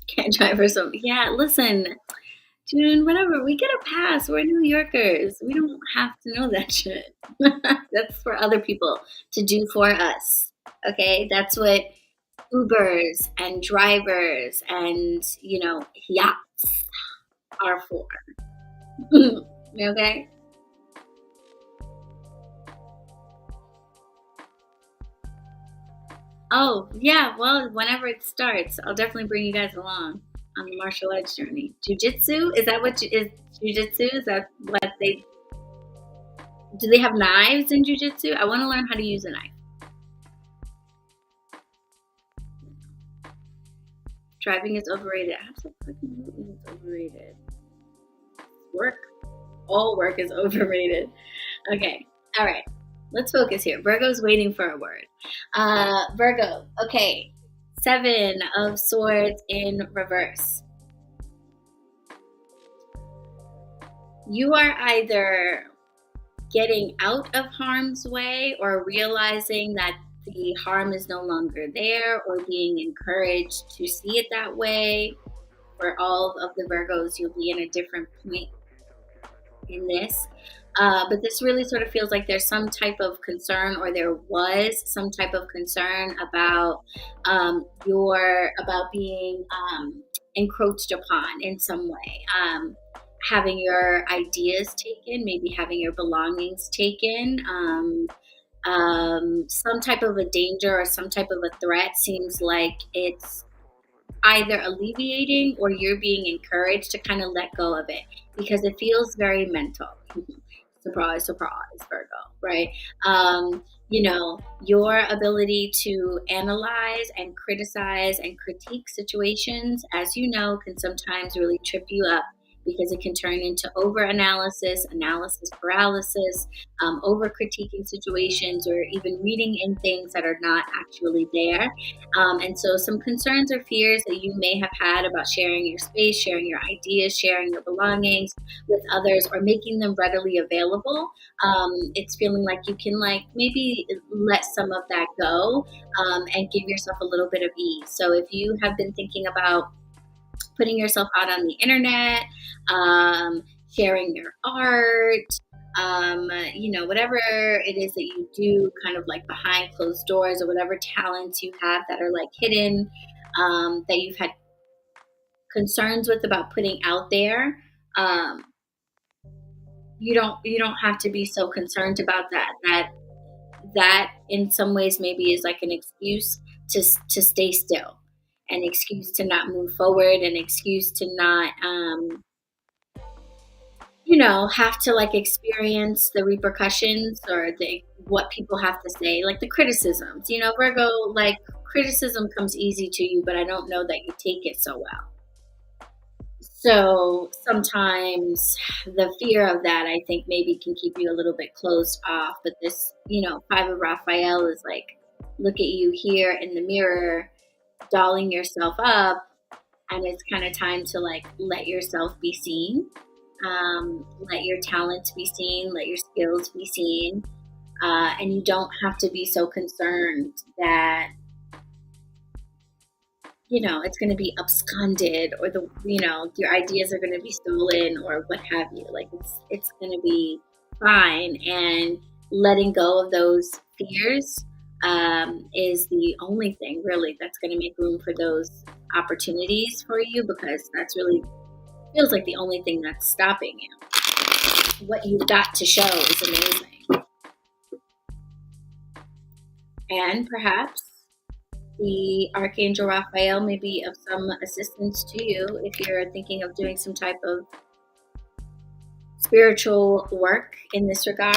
S1: Can't drive or something. Yeah, listen. June, whatever. We get a pass. We're New Yorkers. We don't have to know that shit. That's for other people to do for us. Okay? That's what Ubers and drivers and, yachts are for. Okay? Oh, yeah. Well, whenever it starts, I'll definitely bring you guys along on the martial arts journey. Jiu-jitsu? Is that what is jiu-jitsu? Is that what they do? They have knives in jiu-jitsu? I want to learn how to use a knife. Driving is overrated. Absolutely it's overrated. Work. All work is overrated. Okay. All right. Let's focus here. Virgo's waiting for a word. Virgo. Okay. 7 of Swords in reverse. You are either getting out of harm's way or realizing that the harm is no longer there or being encouraged to see it that way. For all of the Virgos, you'll be in a different point in this. But this really sort of feels like there's some type of concern, or there was some type of concern about about being encroached upon in some way. Having your ideas taken, maybe having your belongings taken. Some type of a danger or some type of a threat seems like it's either alleviating or you're being encouraged to kind of let go of it because it feels very mental. Surprise, surprise, Virgo, right? Your ability to analyze and criticize and critique situations, as you know, can sometimes really trip you up because it can turn into over-analysis, analysis paralysis, over-critiquing situations, or even reading in things that are not actually there. And so some concerns or fears that you may have had about sharing your space, sharing your ideas, sharing your belongings with others, or making them readily available. It's feeling like you can maybe let some of that go and give yourself a little bit of ease. So if you have been thinking about putting yourself out on the internet, sharing your art, whatever it is that you do kind of like behind closed doors, or whatever talents you have that are like hidden, that you've had concerns with about putting out there, you don't have to be so concerned about that in some ways maybe is like an excuse to stay still, an excuse to not move forward, an excuse to not have to like experience the repercussions or what people have to say, like the criticisms. Virgo, like criticism comes easy to you, but I don't know that you take it so well. So sometimes the fear of that, I think, maybe can keep you a little bit closed off. But this, 5 of Raphael is like, look at you here in the mirror, dolling yourself up, and it's kind of time to like let yourself be seen, let your talents be seen, let your skills be seen, and you don't have to be so concerned that it's going to be absconded, or your ideas are going to be stolen, or what have you. Like it's going to be fine, and letting go of those fears is the only thing really that's going to make room for those opportunities for you, because that's really feels like the only thing that's stopping you. What you've got to show is amazing, and perhaps the Archangel Raphael may be of some assistance to you if you're thinking of doing some type of spiritual work in this regard.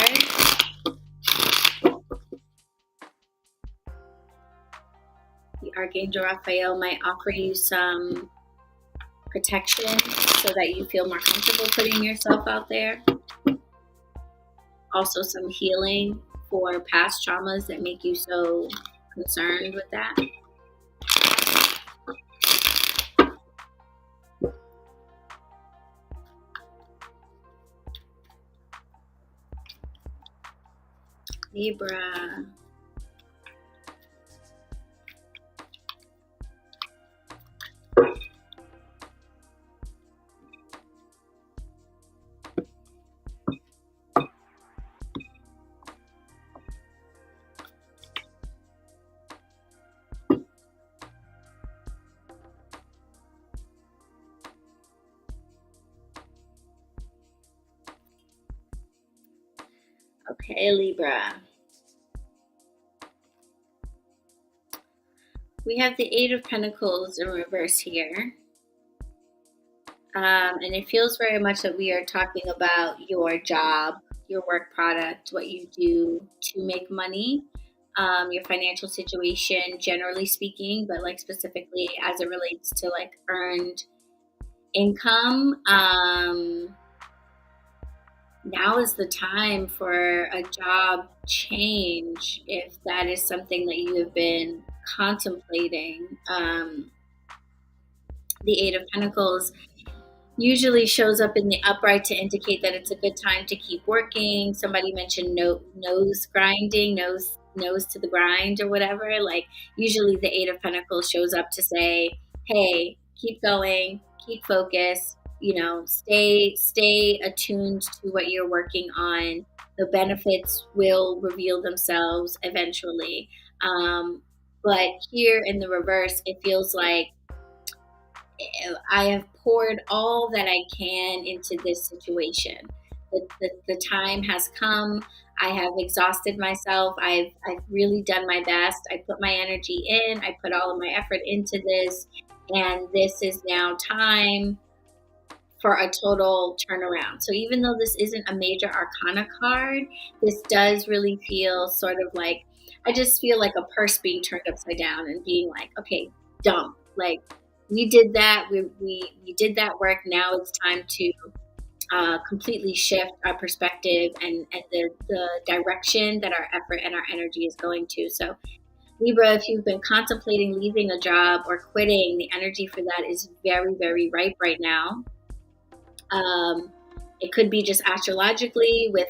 S1: The Archangel Raphael might offer you some protection so that you feel more comfortable putting yourself out there. Also some healing for past traumas that make you so concerned with that. Libra. Okay, Libra. We have the Eight of Pentacles in reverse here. And it feels very much that we are talking about your job, your work product, what you do to make money, your financial situation, generally speaking, but like specifically as it relates to like earned income. Now is the time for a job change if that is something that you have been contemplating. The Eight of Pentacles usually shows up in the upright to indicate that it's a good time to keep working. Somebody mentioned nose grinding, nose to the grind or whatever. Like usually the Eight of Pentacles shows up to say, hey, keep going, keep focused, stay attuned to what you're working on. The benefits will reveal themselves eventually. But here in the reverse, it feels like I have poured all that I can into this situation. The time has come. I have exhausted myself. I've really done my best. I put my energy in. I put all of my effort into this. And this is now time for a total turnaround. So even though this isn't a major arcana card, this does really feel sort of like, I just feel like a purse being turned upside down and being like, okay, dump. Like, we did that. We did that work. Now it's time to completely shift our perspective and the direction that our effort and our energy is going to. So Libra, if you've been contemplating leaving a job or quitting, the energy for that is very, very ripe right now. It could be just astrologically with,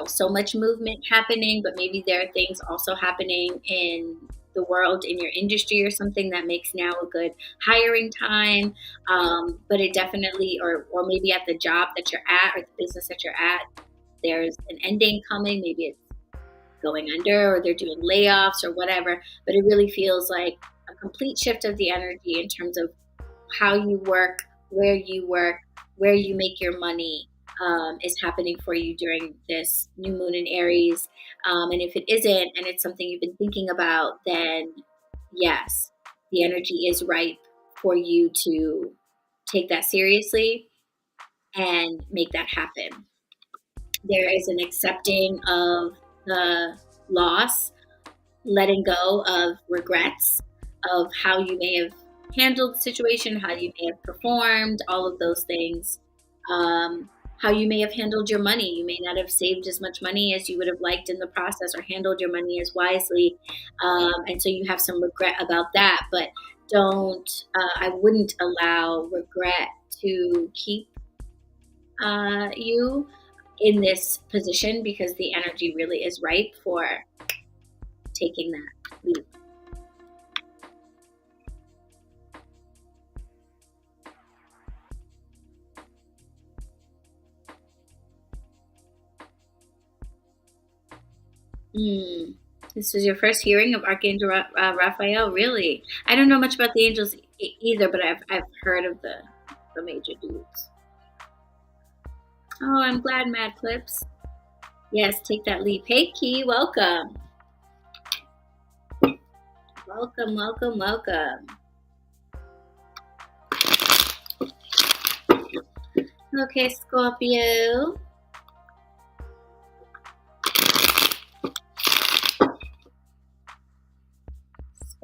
S1: so much movement happening, but maybe there are things also happening in the world, in your industry or something that makes now a good hiring time. But it definitely, or maybe at the job that you're at or the business that you're at, there's an ending coming. Maybe it's going under or they're doing layoffs or whatever, but it really feels like a complete shift of the energy in terms of how you work, where you make your money, is happening for you during this new moon in Aries. And if it isn't, and it's something you've been thinking about, then yes, the energy is ripe for you to take that seriously and make that happen. There is an accepting of the loss, letting go of regrets of how you may have handled the situation, how you may have performed, all of those things. How you may have handled your money. You may not have saved as much money as you would have liked in the process or handled your money as wisely. And so you have some regret about that, but I wouldn't allow regret to keep you in this position because the energy really is ripe for taking that leap. This was your first hearing of Archangel Raphael? Really? I don't know much about the angels either, but I've heard of the major dudes. Oh, I'm glad, Mad Clips. Yes, take that leap. Hey, Key, welcome. Welcome, welcome, welcome. Okay, Scorpio.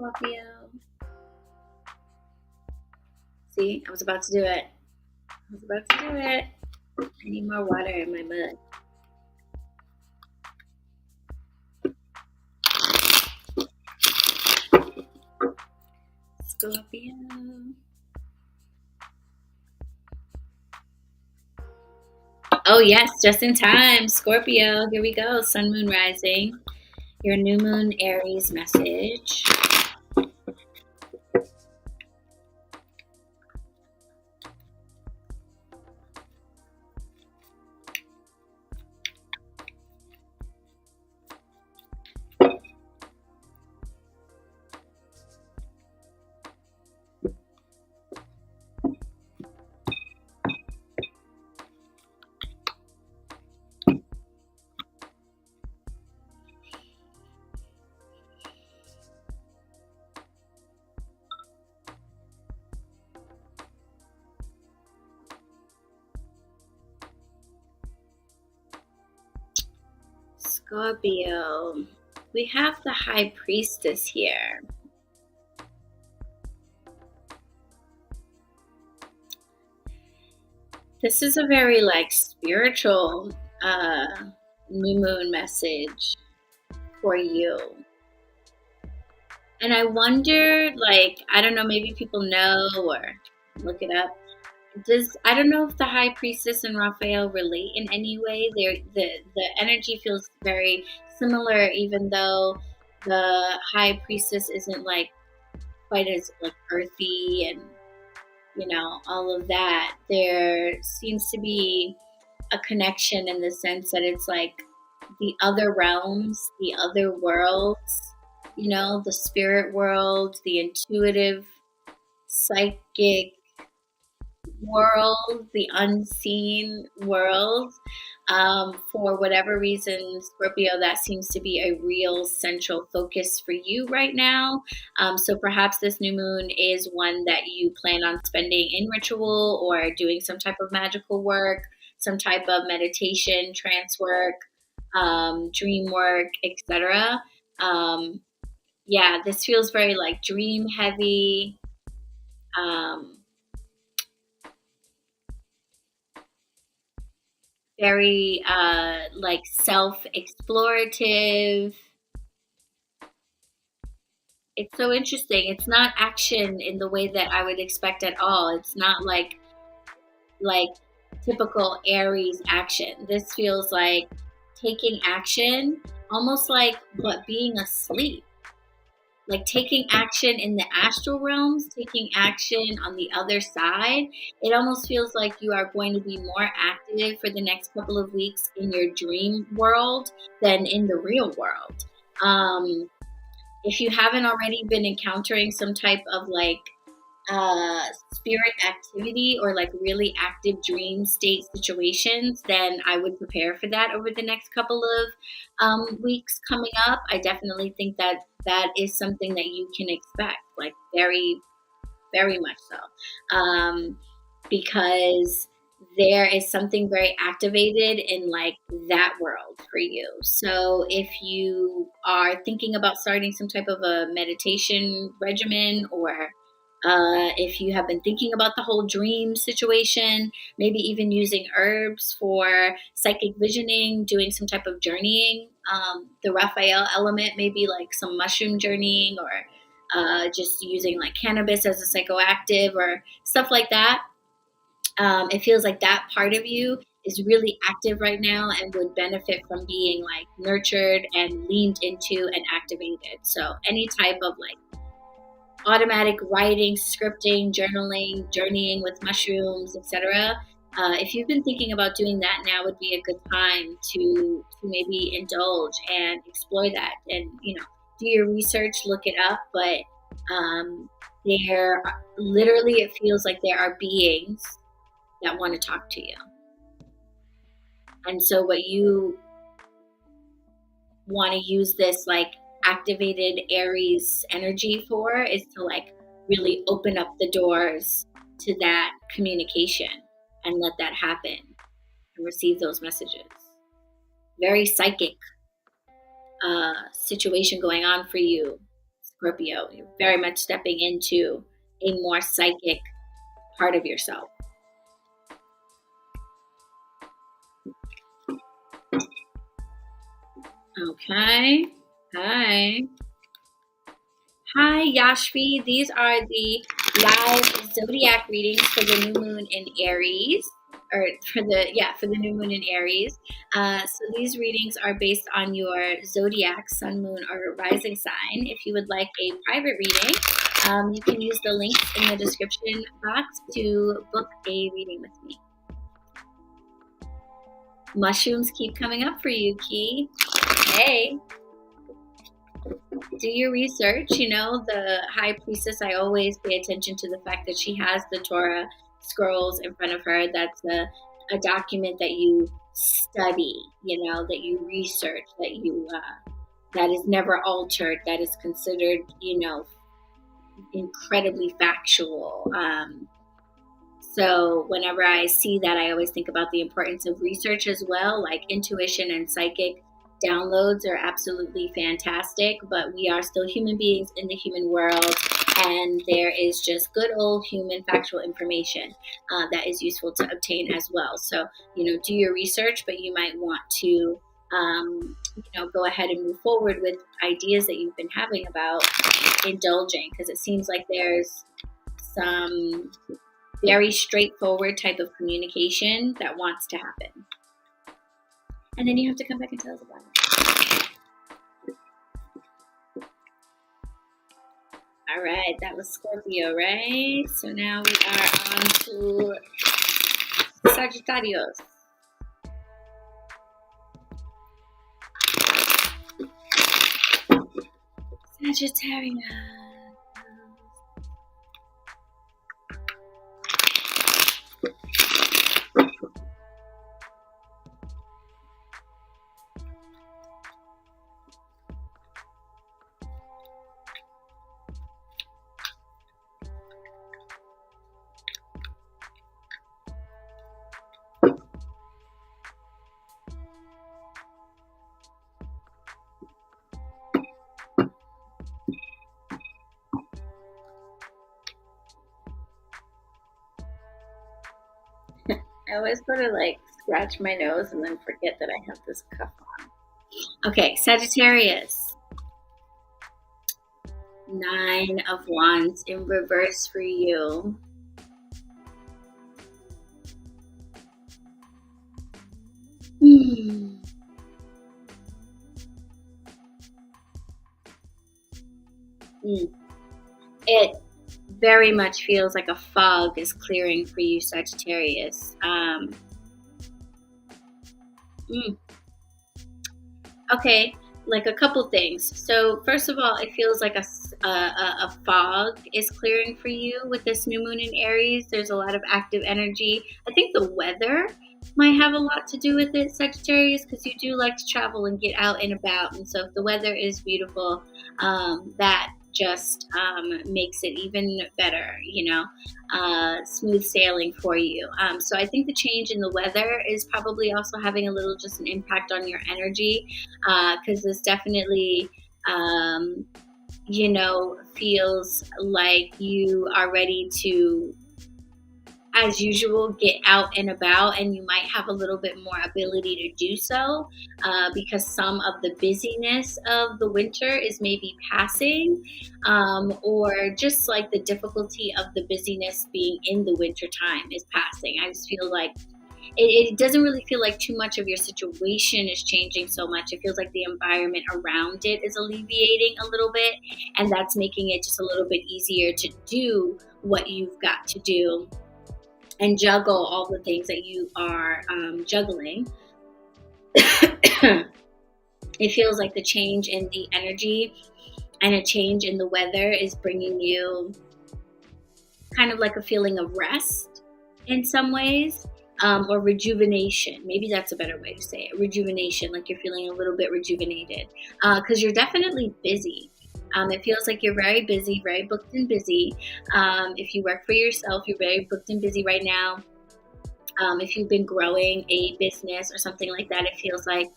S1: Scorpio. See, I was about to do it. I need more water in my mug. Scorpio. Oh yes, just in time. Scorpio, here we go. Sun, moon, rising. Your new moon Aries message. Scorpio. We have the High Priestess here. This is a very spiritual new moon message for you. And I wonder, I don't know, maybe people know or look it up. I don't know if the High Priestess and Raphael relate in any way. The energy feels very similar, even though the High Priestess isn't quite as earthy and all of that. There seems to be a connection in the sense that it's the other realms, the other worlds, the spirit world, the intuitive, psychic world, the unseen world. For whatever reason, Scorpio, that seems to be a real central focus for you right now. So perhaps this new moon is one that you plan on spending in ritual or doing some type of magical work, some type of meditation, trance work, dream work, etc. Yeah, this feels very dream heavy. Very self-explorative. It's so interesting. It's not action in the way that I would expect at all. It's not like typical Aries action. This feels like taking action, almost but being asleep. Taking action in the astral realms, taking action on the other side. It almost feels like you are going to be more active for the next couple of weeks in your dream world than in the real world. If you haven't already been encountering some type of spirit activity or really active dream state situations, then I would prepare for that over the next couple of weeks coming up. I definitely think that is something that you can expect, very, very much so, because there is something very activated in that world for you. So if you are thinking about starting some type of a meditation regimen, or if you have been thinking about the whole dream situation, maybe even using herbs for psychic visioning, doing some type of journeying, the Raphael element, maybe some mushroom journeying, or just using cannabis as a psychoactive or stuff like that. It feels like that part of you is really active right now and would benefit from being nurtured and leaned into and activated. So any type of automatic writing, scripting, journaling, journeying with mushrooms, etc. If you've been thinking about doing that, now would be a good time to maybe indulge and explore that, and do your research, look it up. But there, literally, it feels like there are beings that want to talk to you, and so what you want to use this activated Aries energy for is to really open up the doors to that communication and let that happen and receive those messages. Very psychic situation going on for you, Scorpio. You're very much stepping into a more psychic part of yourself. Okay. Hi, Yashvi. These are the live zodiac readings for the new moon in Aries, or for the new moon in Aries. So these readings are based on your zodiac, sun, moon, or rising sign. If you would like a private reading, you can use the links in the description box to book a reading with me. Mushrooms keep coming up for you, Key. Hey. Do your research. The High Priestess, I always pay attention to the fact that she has the Torah scrolls in front of her. That's a document that you study, that you research, that is never altered, that is considered, incredibly factual. So whenever I see that, I always think about the importance of research as well, like intuition and psychic downloads are absolutely fantastic, but we are still human beings in the human world, and there is just good old human factual information that is useful to obtain as well. So, do your research, but you might want to go ahead and move forward with ideas that you've been having about indulging, because it seems like there's some very straightforward type of communication that wants to happen. And then you have to come back and tell us about it. All right, that was Scorpio, right? So now we are on to Sagittarius. Sagittarius. I always go to scratch my nose and then forget that I have this cuff on. Okay, Sagittarius. 9 of Wands in reverse for you. It very much feels like a fog is clearing for you, Sagittarius. Okay, a couple things. So first of all, it feels like a fog is clearing for you with this new moon in Aries. There's a lot of active energy. I think the weather might have a lot to do with it, Sagittarius, because you do like to travel and get out and about. And so if the weather is beautiful, that just makes it even better, smooth sailing for you. So I think the change in the weather is probably also having a little just an impact on your energy, because this definitely, feels like you are ready to, as usual, get out and about, and you might have a little bit more ability to do so because some of the busyness of the winter is maybe passing, or just the difficulty of the busyness being in the winter time is passing. I just feel like it doesn't really feel like too much of your situation is changing so much. It feels like the environment around it is alleviating a little bit, and that's making it just a little bit easier to do what you've got to do and juggle all the things that you are juggling. It feels like the change in the energy and a change in the weather is bringing you kind of like a feeling of rest in some ways, or rejuvenation. Maybe that's a better way to say it. Rejuvenation, like you're feeling a little bit rejuvenated, because you're definitely busy. It feels like you're very busy, very booked and busy. If you work for yourself, you're very booked and busy right now. If you've been growing a business or something like that, it feels like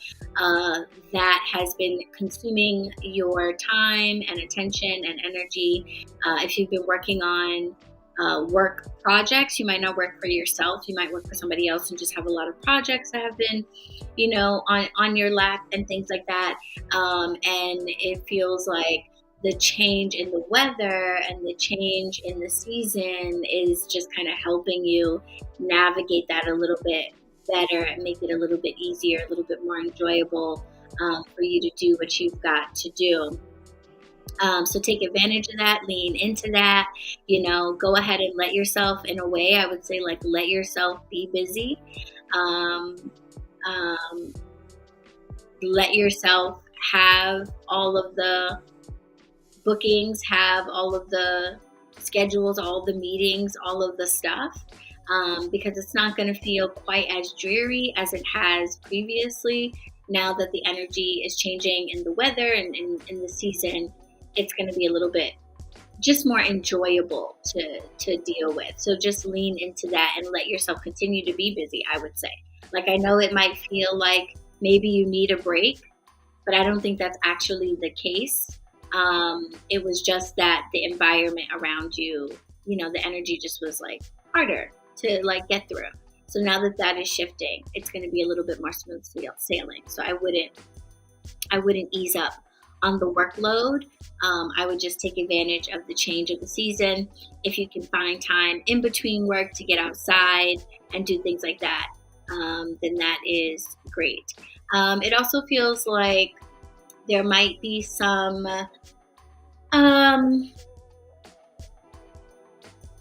S1: that has been consuming your time and attention and energy. If you've been working on work projects, you might not work for yourself. You might work for somebody else and just have a lot of projects that have been, on your lap and things like that. And it feels like the change in the weather and the change in the season is just kind of helping you navigate that a little bit better and make it a little bit easier, a little bit more enjoyable for you to do what you've got to do. So take advantage of that, lean into that, go ahead and let yourself, in a way, I would say, let yourself be busy. Let yourself have all of the bookings, have all of the schedules, all the meetings, all of the stuff, because it's not going to feel quite as dreary as it has previously. Now that the energy is changing in the weather and in the season, it's going to be a little bit just more enjoyable to deal with. So just lean into that and let yourself continue to be busy, I would say. I know it might feel like maybe you need a break but I don't think that's actually the case. It was just that the environment around you, the energy just was like harder to like get through. So now that is shifting, it's going to be a little bit more smooth sailing. So I wouldn't ease up on the workload. I would just take advantage of the change of the season. If you can find time in between work to get outside and do things like that, then that is great. It also feels like there might be some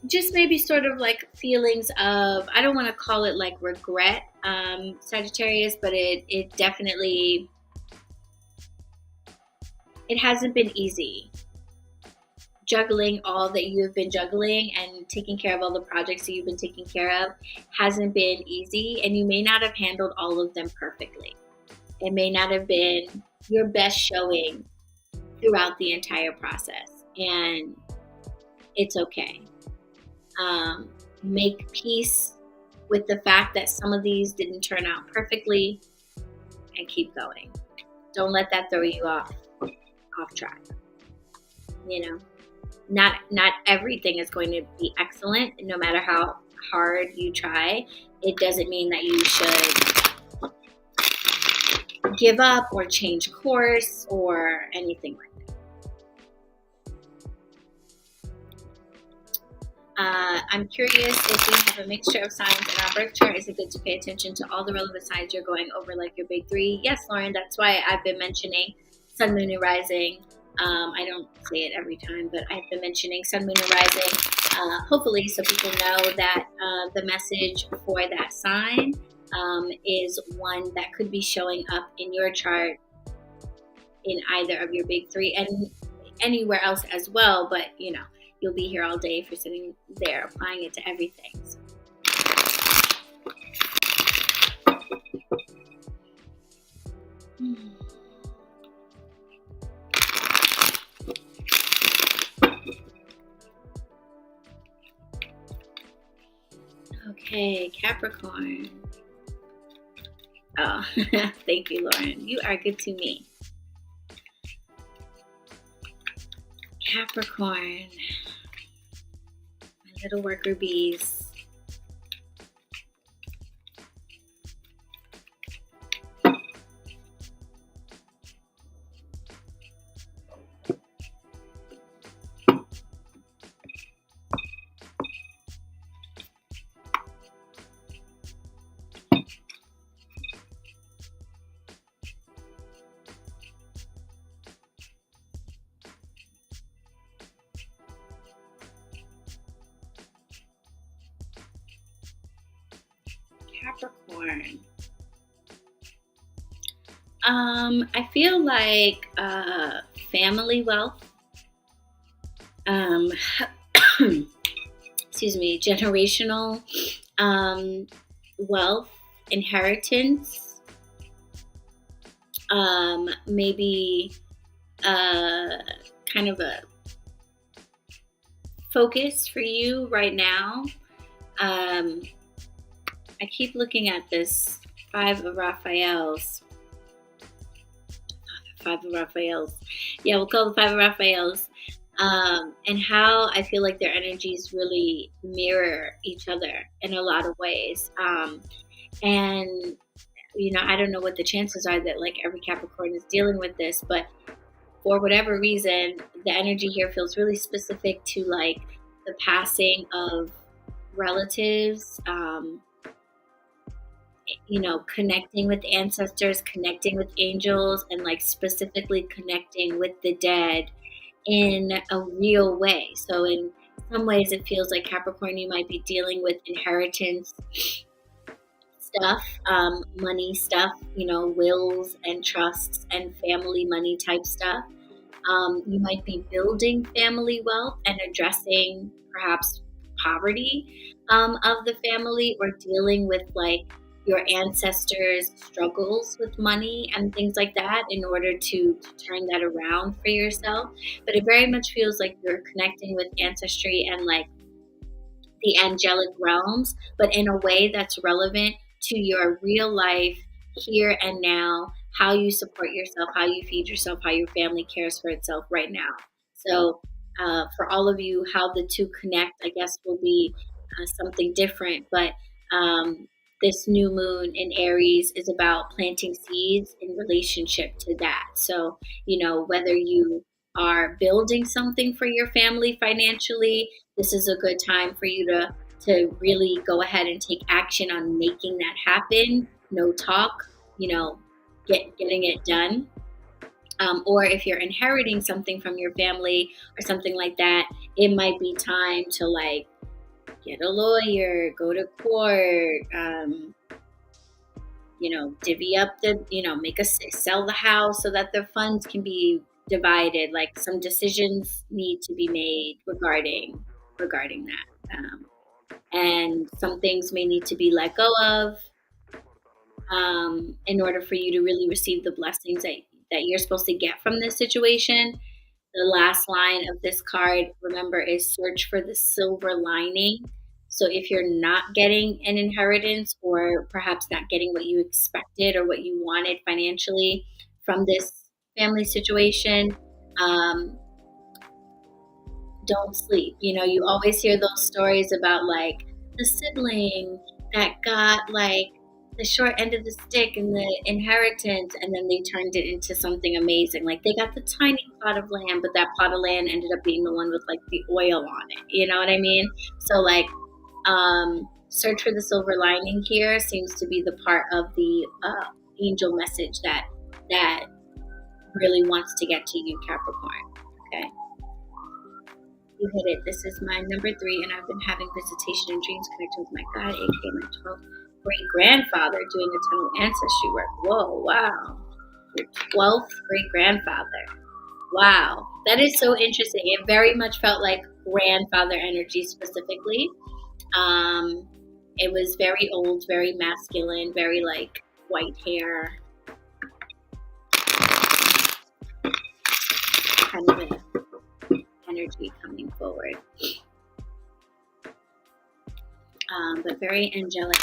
S1: just maybe sort of like feelings of, I don't want to call it like regret, Sagittarius, but it definitely, it hasn't been easy. Juggling all that you have been juggling and taking care of all the projects that you've been taking care of hasn't been easy, and you may not have handled all of them perfectly. It may not have been your best showing throughout the entire process, and it's okay. Make peace with the fact that some of these didn't turn out perfectly, and keep going. Don't let that throw you off track. Not everything is going to be excellent, no matter how hard you try. It doesn't mean that you should give up or change course or anything like that. I'm curious if we have a mixture of signs in our birth chart. Is it good to pay attention to all the relevant signs you're going over, like your big three? Yes, Lauren, that's why I've been mentioning Sun, Moon, and Rising. I don't say it every time, but I've been mentioning Sun, Moon, and Rising, hopefully so people know that the message for that sign is one that could be showing up in your chart in either of your big three and anywhere else as well, but you'll be here all day if you're sitting there applying it to everything. So. Okay, Capricorn. Oh, thank you, Lauren. You are good to me. Capricorn. My little worker bees. Capricorn. I feel like family wealth, excuse me, generational wealth, inheritance, maybe kind of a focus for you right now. I keep looking at this Five of Raphaels. Yeah, we'll call the Five of Raphaels. And how I feel like their energies really mirror each other in a lot of ways. And, I don't know what the chances are that like every Capricorn is dealing with this, but for whatever reason, the energy here feels really specific to like the passing of relatives, connecting with ancestors, connecting with angels, and like specifically connecting with the dead in a real way. So in some ways it feels like Capricorn, you might be dealing with inheritance stuff, money stuff, wills and trusts and family money type stuff. You might be building family wealth and addressing perhaps poverty of the family, or dealing with like your ancestors' struggles with money and things like that in order to turn that around for yourself. But it very much feels like you're connecting with ancestry and like the angelic realms, but in a way that's relevant to your real life here and now, how you support yourself, how you feed yourself, how your family cares for itself right now. So for all of you, how the two connect, I guess, will be something different. But this new moon in Aries is about planting seeds in relationship to that. So, whether you are building something for your family financially, this is a good time for you to really go ahead and take action on making that happen. No talk, getting it done. Or if you're inheriting something from your family or something like that, it might be time to get a lawyer, go to court, divvy up sell the house so that the funds can be divided. Like some decisions need to be made regarding that. And some things may need to be let go of in order for you to really receive the blessings that you're supposed to get from this situation. The last line of this card, remember, is search for the silver lining. So if you're not getting an inheritance, or perhaps not getting what you expected or what you wanted financially from this family situation, don't sleep. You always hear those stories about the sibling that got the short end of the stick in the inheritance, and then they turned it into something amazing. Like they got the tiny plot of land, but that plot of land ended up being the one with the oil on it. You know what I mean? So search for the silver lining here seems to be the part of the angel message that really wants to get to you, Capricorn. Okay. You hit it. This is my number 3, and I've been having visitation and dreams connected with my God, aka my 12th great grandfather, doing a ton of ancestry work. Whoa, wow. Your 12th great grandfather. Wow. That is so interesting. It very much felt like grandfather energy specifically. It was very old, very masculine, very white hair. Kind of an energy coming forward. But very angelic.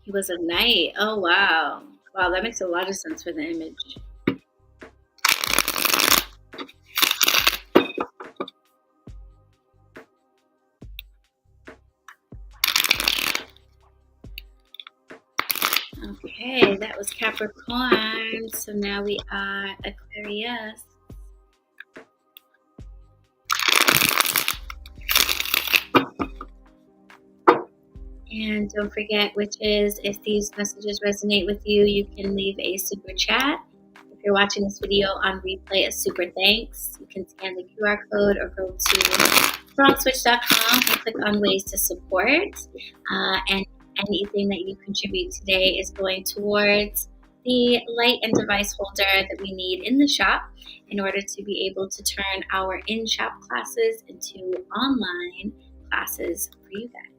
S1: He was a knight. Oh, wow. Wow, that makes a lot of sense for the image. Okay, that was Capricorn. So now we are Aquarius. And don't forget, witches, if these messages resonate with you, you can leave a super chat. If you're watching this video on replay, a super thanks. You can scan the QR code or go to BronxWitch.com and click on ways to support. And anything that you contribute today is going towards the light and device holder that we need in the shop in order to be able to turn our in-shop classes into online classes for you guys.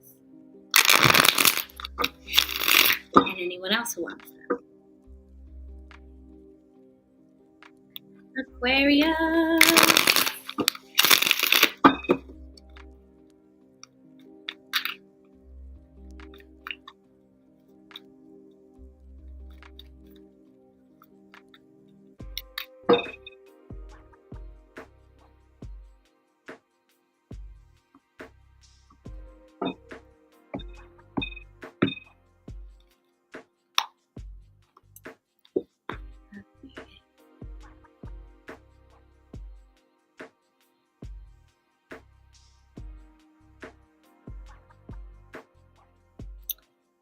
S1: And anyone else who wants them. Aquarius.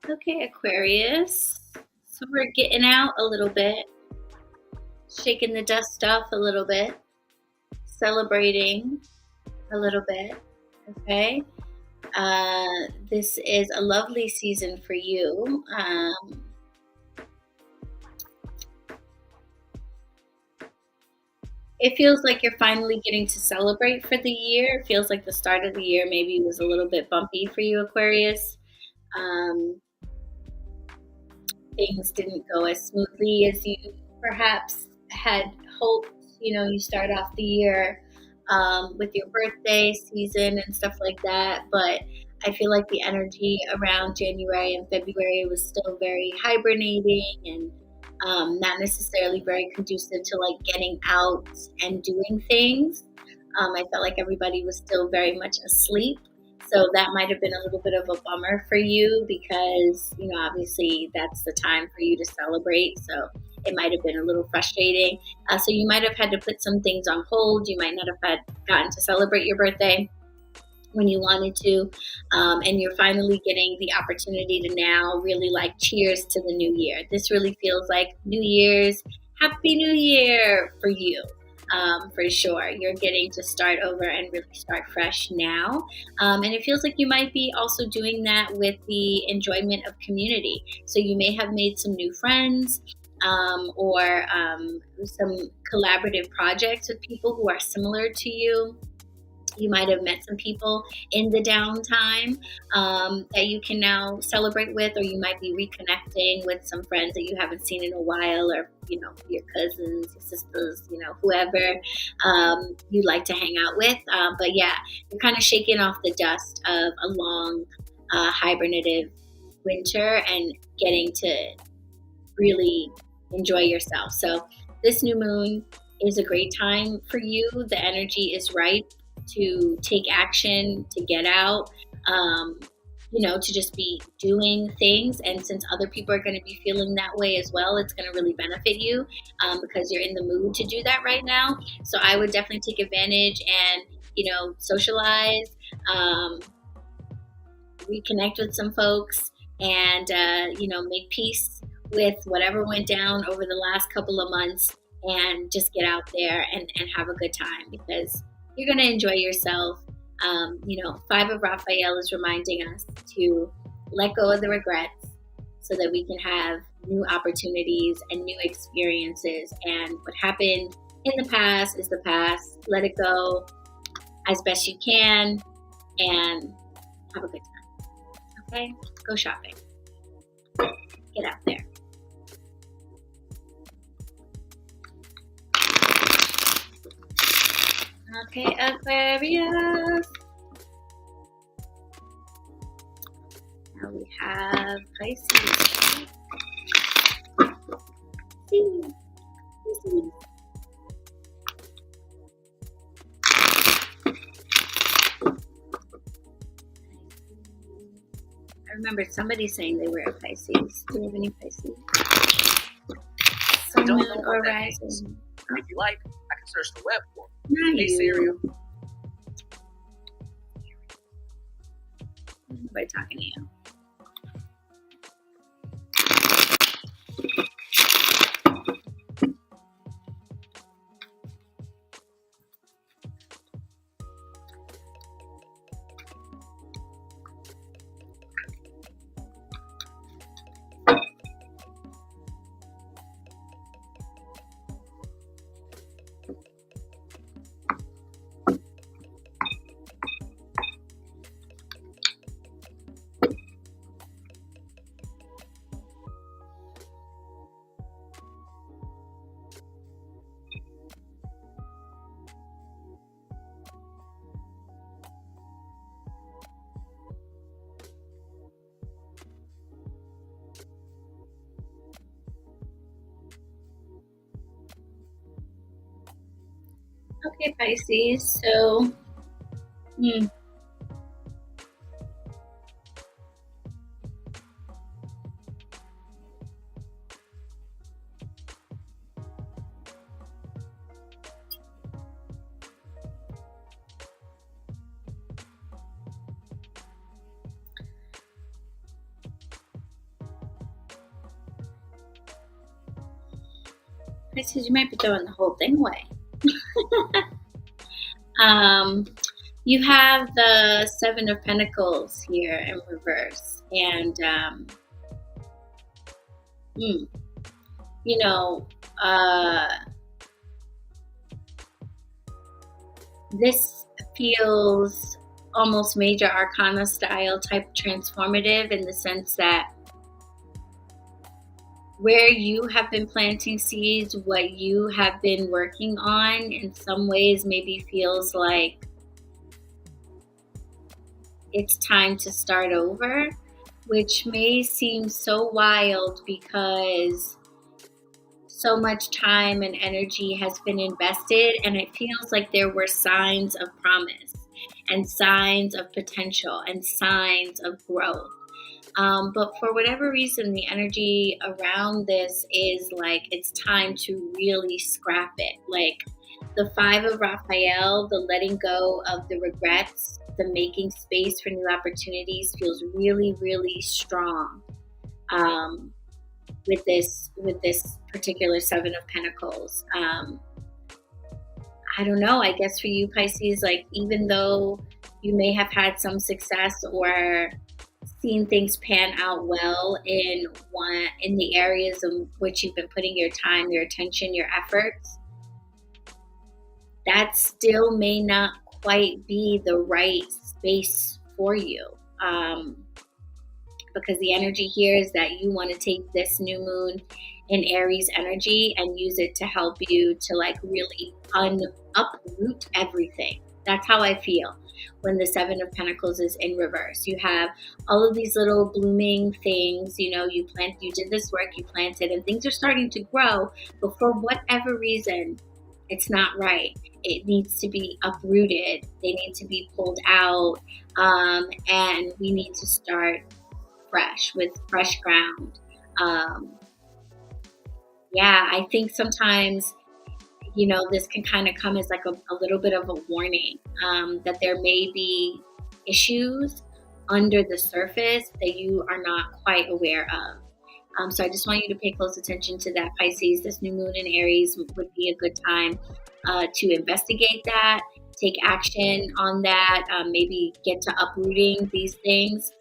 S1: Okay, Aquarius. So we're getting out a little bit, shaking the dust off a little bit, celebrating a little bit, okay? This is a lovely season for you. It feels like you're finally getting to celebrate for the year. It feels like the start of the year maybe was a little bit bumpy for you, Aquarius. things didn't go as smoothly as you perhaps had hoped. You start off the year with your birthday season and stuff like that, but I feel like the energy around January and February was still very hibernating and not necessarily very conducive to like getting out and doing things. I felt like everybody was still very much asleep. So that might have been a little bit of a bummer for you because, obviously that's the time for you to celebrate. So it might have been a little frustrating. So you might have had to put some things on hold. You might not have gotten to celebrate your birthday when you wanted to. And you're finally getting the opportunity to now really like cheers to the new year. This really feels like New Year's, Happy New Year for you. For sure. You're getting to start over and really start fresh now. And it feels like you might be also doing that with the enjoyment of community. So you may have made some new friends or some collaborative projects with people who are similar to you. You might have met some people in the downtime that you can now celebrate with, or you might be reconnecting with some friends that you haven't seen in a while, or your cousins, your sisters, whoever you like to hang out with. But yeah, you're kind of shaking off the dust of a long hibernative winter and getting to really enjoy yourself. So this new moon is a great time for you. The energy is right to take action, to get out, to just be doing things. And since other people are going to be feeling that way as well, it's going to really benefit you because you're in the mood to do that right now. So I would definitely take advantage and, socialize, reconnect with some folks and, make peace with whatever went down over the last couple of months and just get out there and have a good time because you're going to enjoy yourself. Five of Raphael is reminding us to let go of the regrets so that we can have new opportunities and new experiences. And what happened in the past is the past. Let it go as best you can and have a good time. Okay? Go shopping. Get out there. Okay, Aquarius. Now we have Pisces. I remember somebody saying they were a Pisces. Do you have any Pisces? Sun, moon, or rising?
S2: If you like, I can search the web for it.
S1: Not
S2: Hey
S1: you.
S2: Siri.
S1: Nobody talking to you. Okay, Pisces. So, Pisces, you might be throwing the whole thing away. You have the Seven of Pentacles here in reverse, and this feels almost major arcana style type transformative in the sense that where you have been planting seeds, what you have been working on, in some ways maybe feels like it's time to start over, which may seem so wild because so much time and energy has been invested, and it feels like there were signs of promise and signs of potential and signs of growth. But for whatever reason, the energy around this is like it's time to really scrap it. Like the Five of Raphael, the letting go of the regrets, the making space for new opportunities feels really, really strong with this particular Seven of Pentacles. I don't know. I guess for you, Pisces, like even though you may have had some success or seen things pan out well in the areas in which you've been putting your time, your attention, your efforts, that still may not quite be the right space for you. Because the energy here is that you want to take this new moon in Aries energy and use it to help you to like really uproot everything. That's how I feel when the Seven of Pentacles is in reverse. You have all of these little blooming things, you did this work, you planted, and things are starting to grow, but for whatever reason, it's not right. It needs to be uprooted. They need to be pulled out, and we need to start fresh with fresh ground. I think sometimes this can kind of come as like a little bit of a warning that there may be issues under the surface that you are not quite aware of. So I just want you to pay close attention to that, Pisces. This new moon in Aries would be a good time to investigate that, take action on that, maybe get to uprooting these things.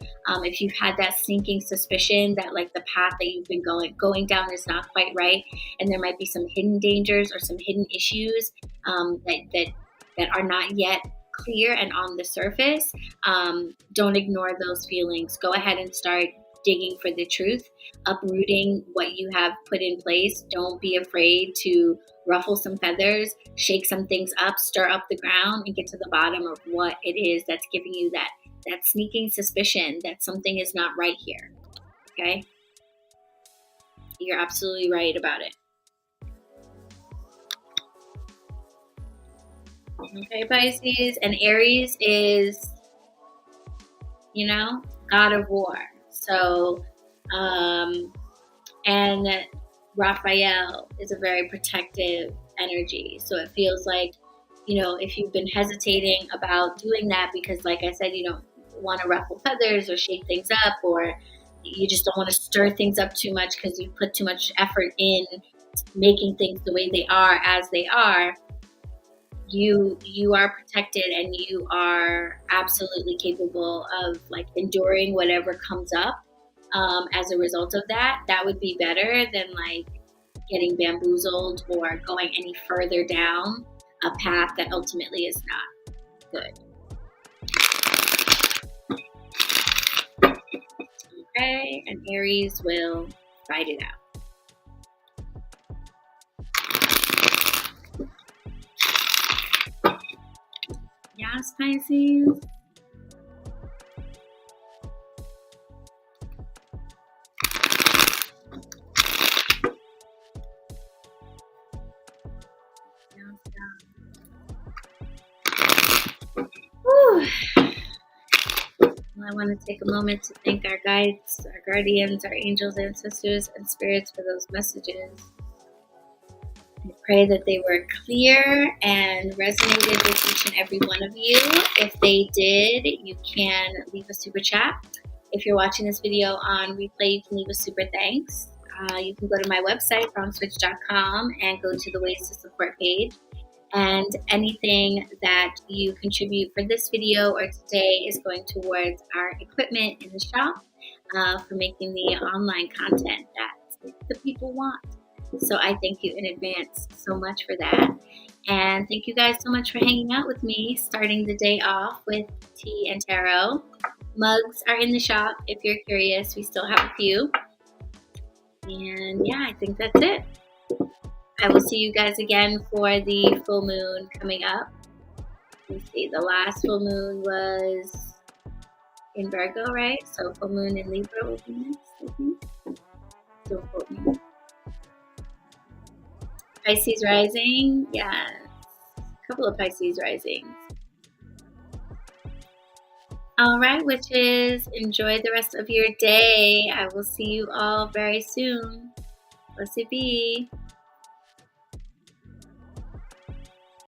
S1: If you've had that sneaking suspicion that like the path that you've been going down is not quite right, and there might be some hidden dangers or some hidden issues that are not yet clear and on the surface, don't ignore those feelings. Go ahead and start digging for the truth, uprooting what you have put in place. Don't be afraid to ruffle some feathers, shake some things up, stir up the ground, and get to the bottom of what it is that's giving you that sneaking suspicion that something is not right here. Okay? You're absolutely right about it. Okay, Pisces. And Aries is, God of war. So, and Raphael is a very protective energy. So it feels like, if you've been hesitating about doing that because, like I said, you don't want to ruffle feathers or shake things up, or you just don't want to stir things up too much because you put too much effort in making things the way they are as they are, you are protected and you are absolutely capable of like enduring whatever comes up as a result of that. That would be better than like getting bamboozled or going any further down a path that ultimately is not good. Okay, and Aries will fight it out. Yes, Pisces. I want to take a moment to thank our guides, our guardians, our angels, ancestors, and spirits for those messages. I pray that they were clear and resonated with each and every one of you. If they did, you can leave a super chat. If you're watching this video on replay, you can leave a super thanks. You can go to my website, BronxWitch.com, and go to the ways to support page. And anything that you contribute for this video or today is going towards our equipment in the shop for making the online content that the people want. So I thank you in advance so much for that. And thank you guys so much for hanging out with me, starting the day off with tea and tarot. Mugs are in the shop if you're curious. We still have a few. And yeah, I think that's it. I will see you guys again for the full moon coming up. Let's see, the last full moon was in Virgo, right? So full moon in Libra will be next, I think. Don't quote me. Pisces rising, yeah. A couple of Pisces risings. All right, witches, enjoy the rest of your day. I will see you all very soon. Blessed be.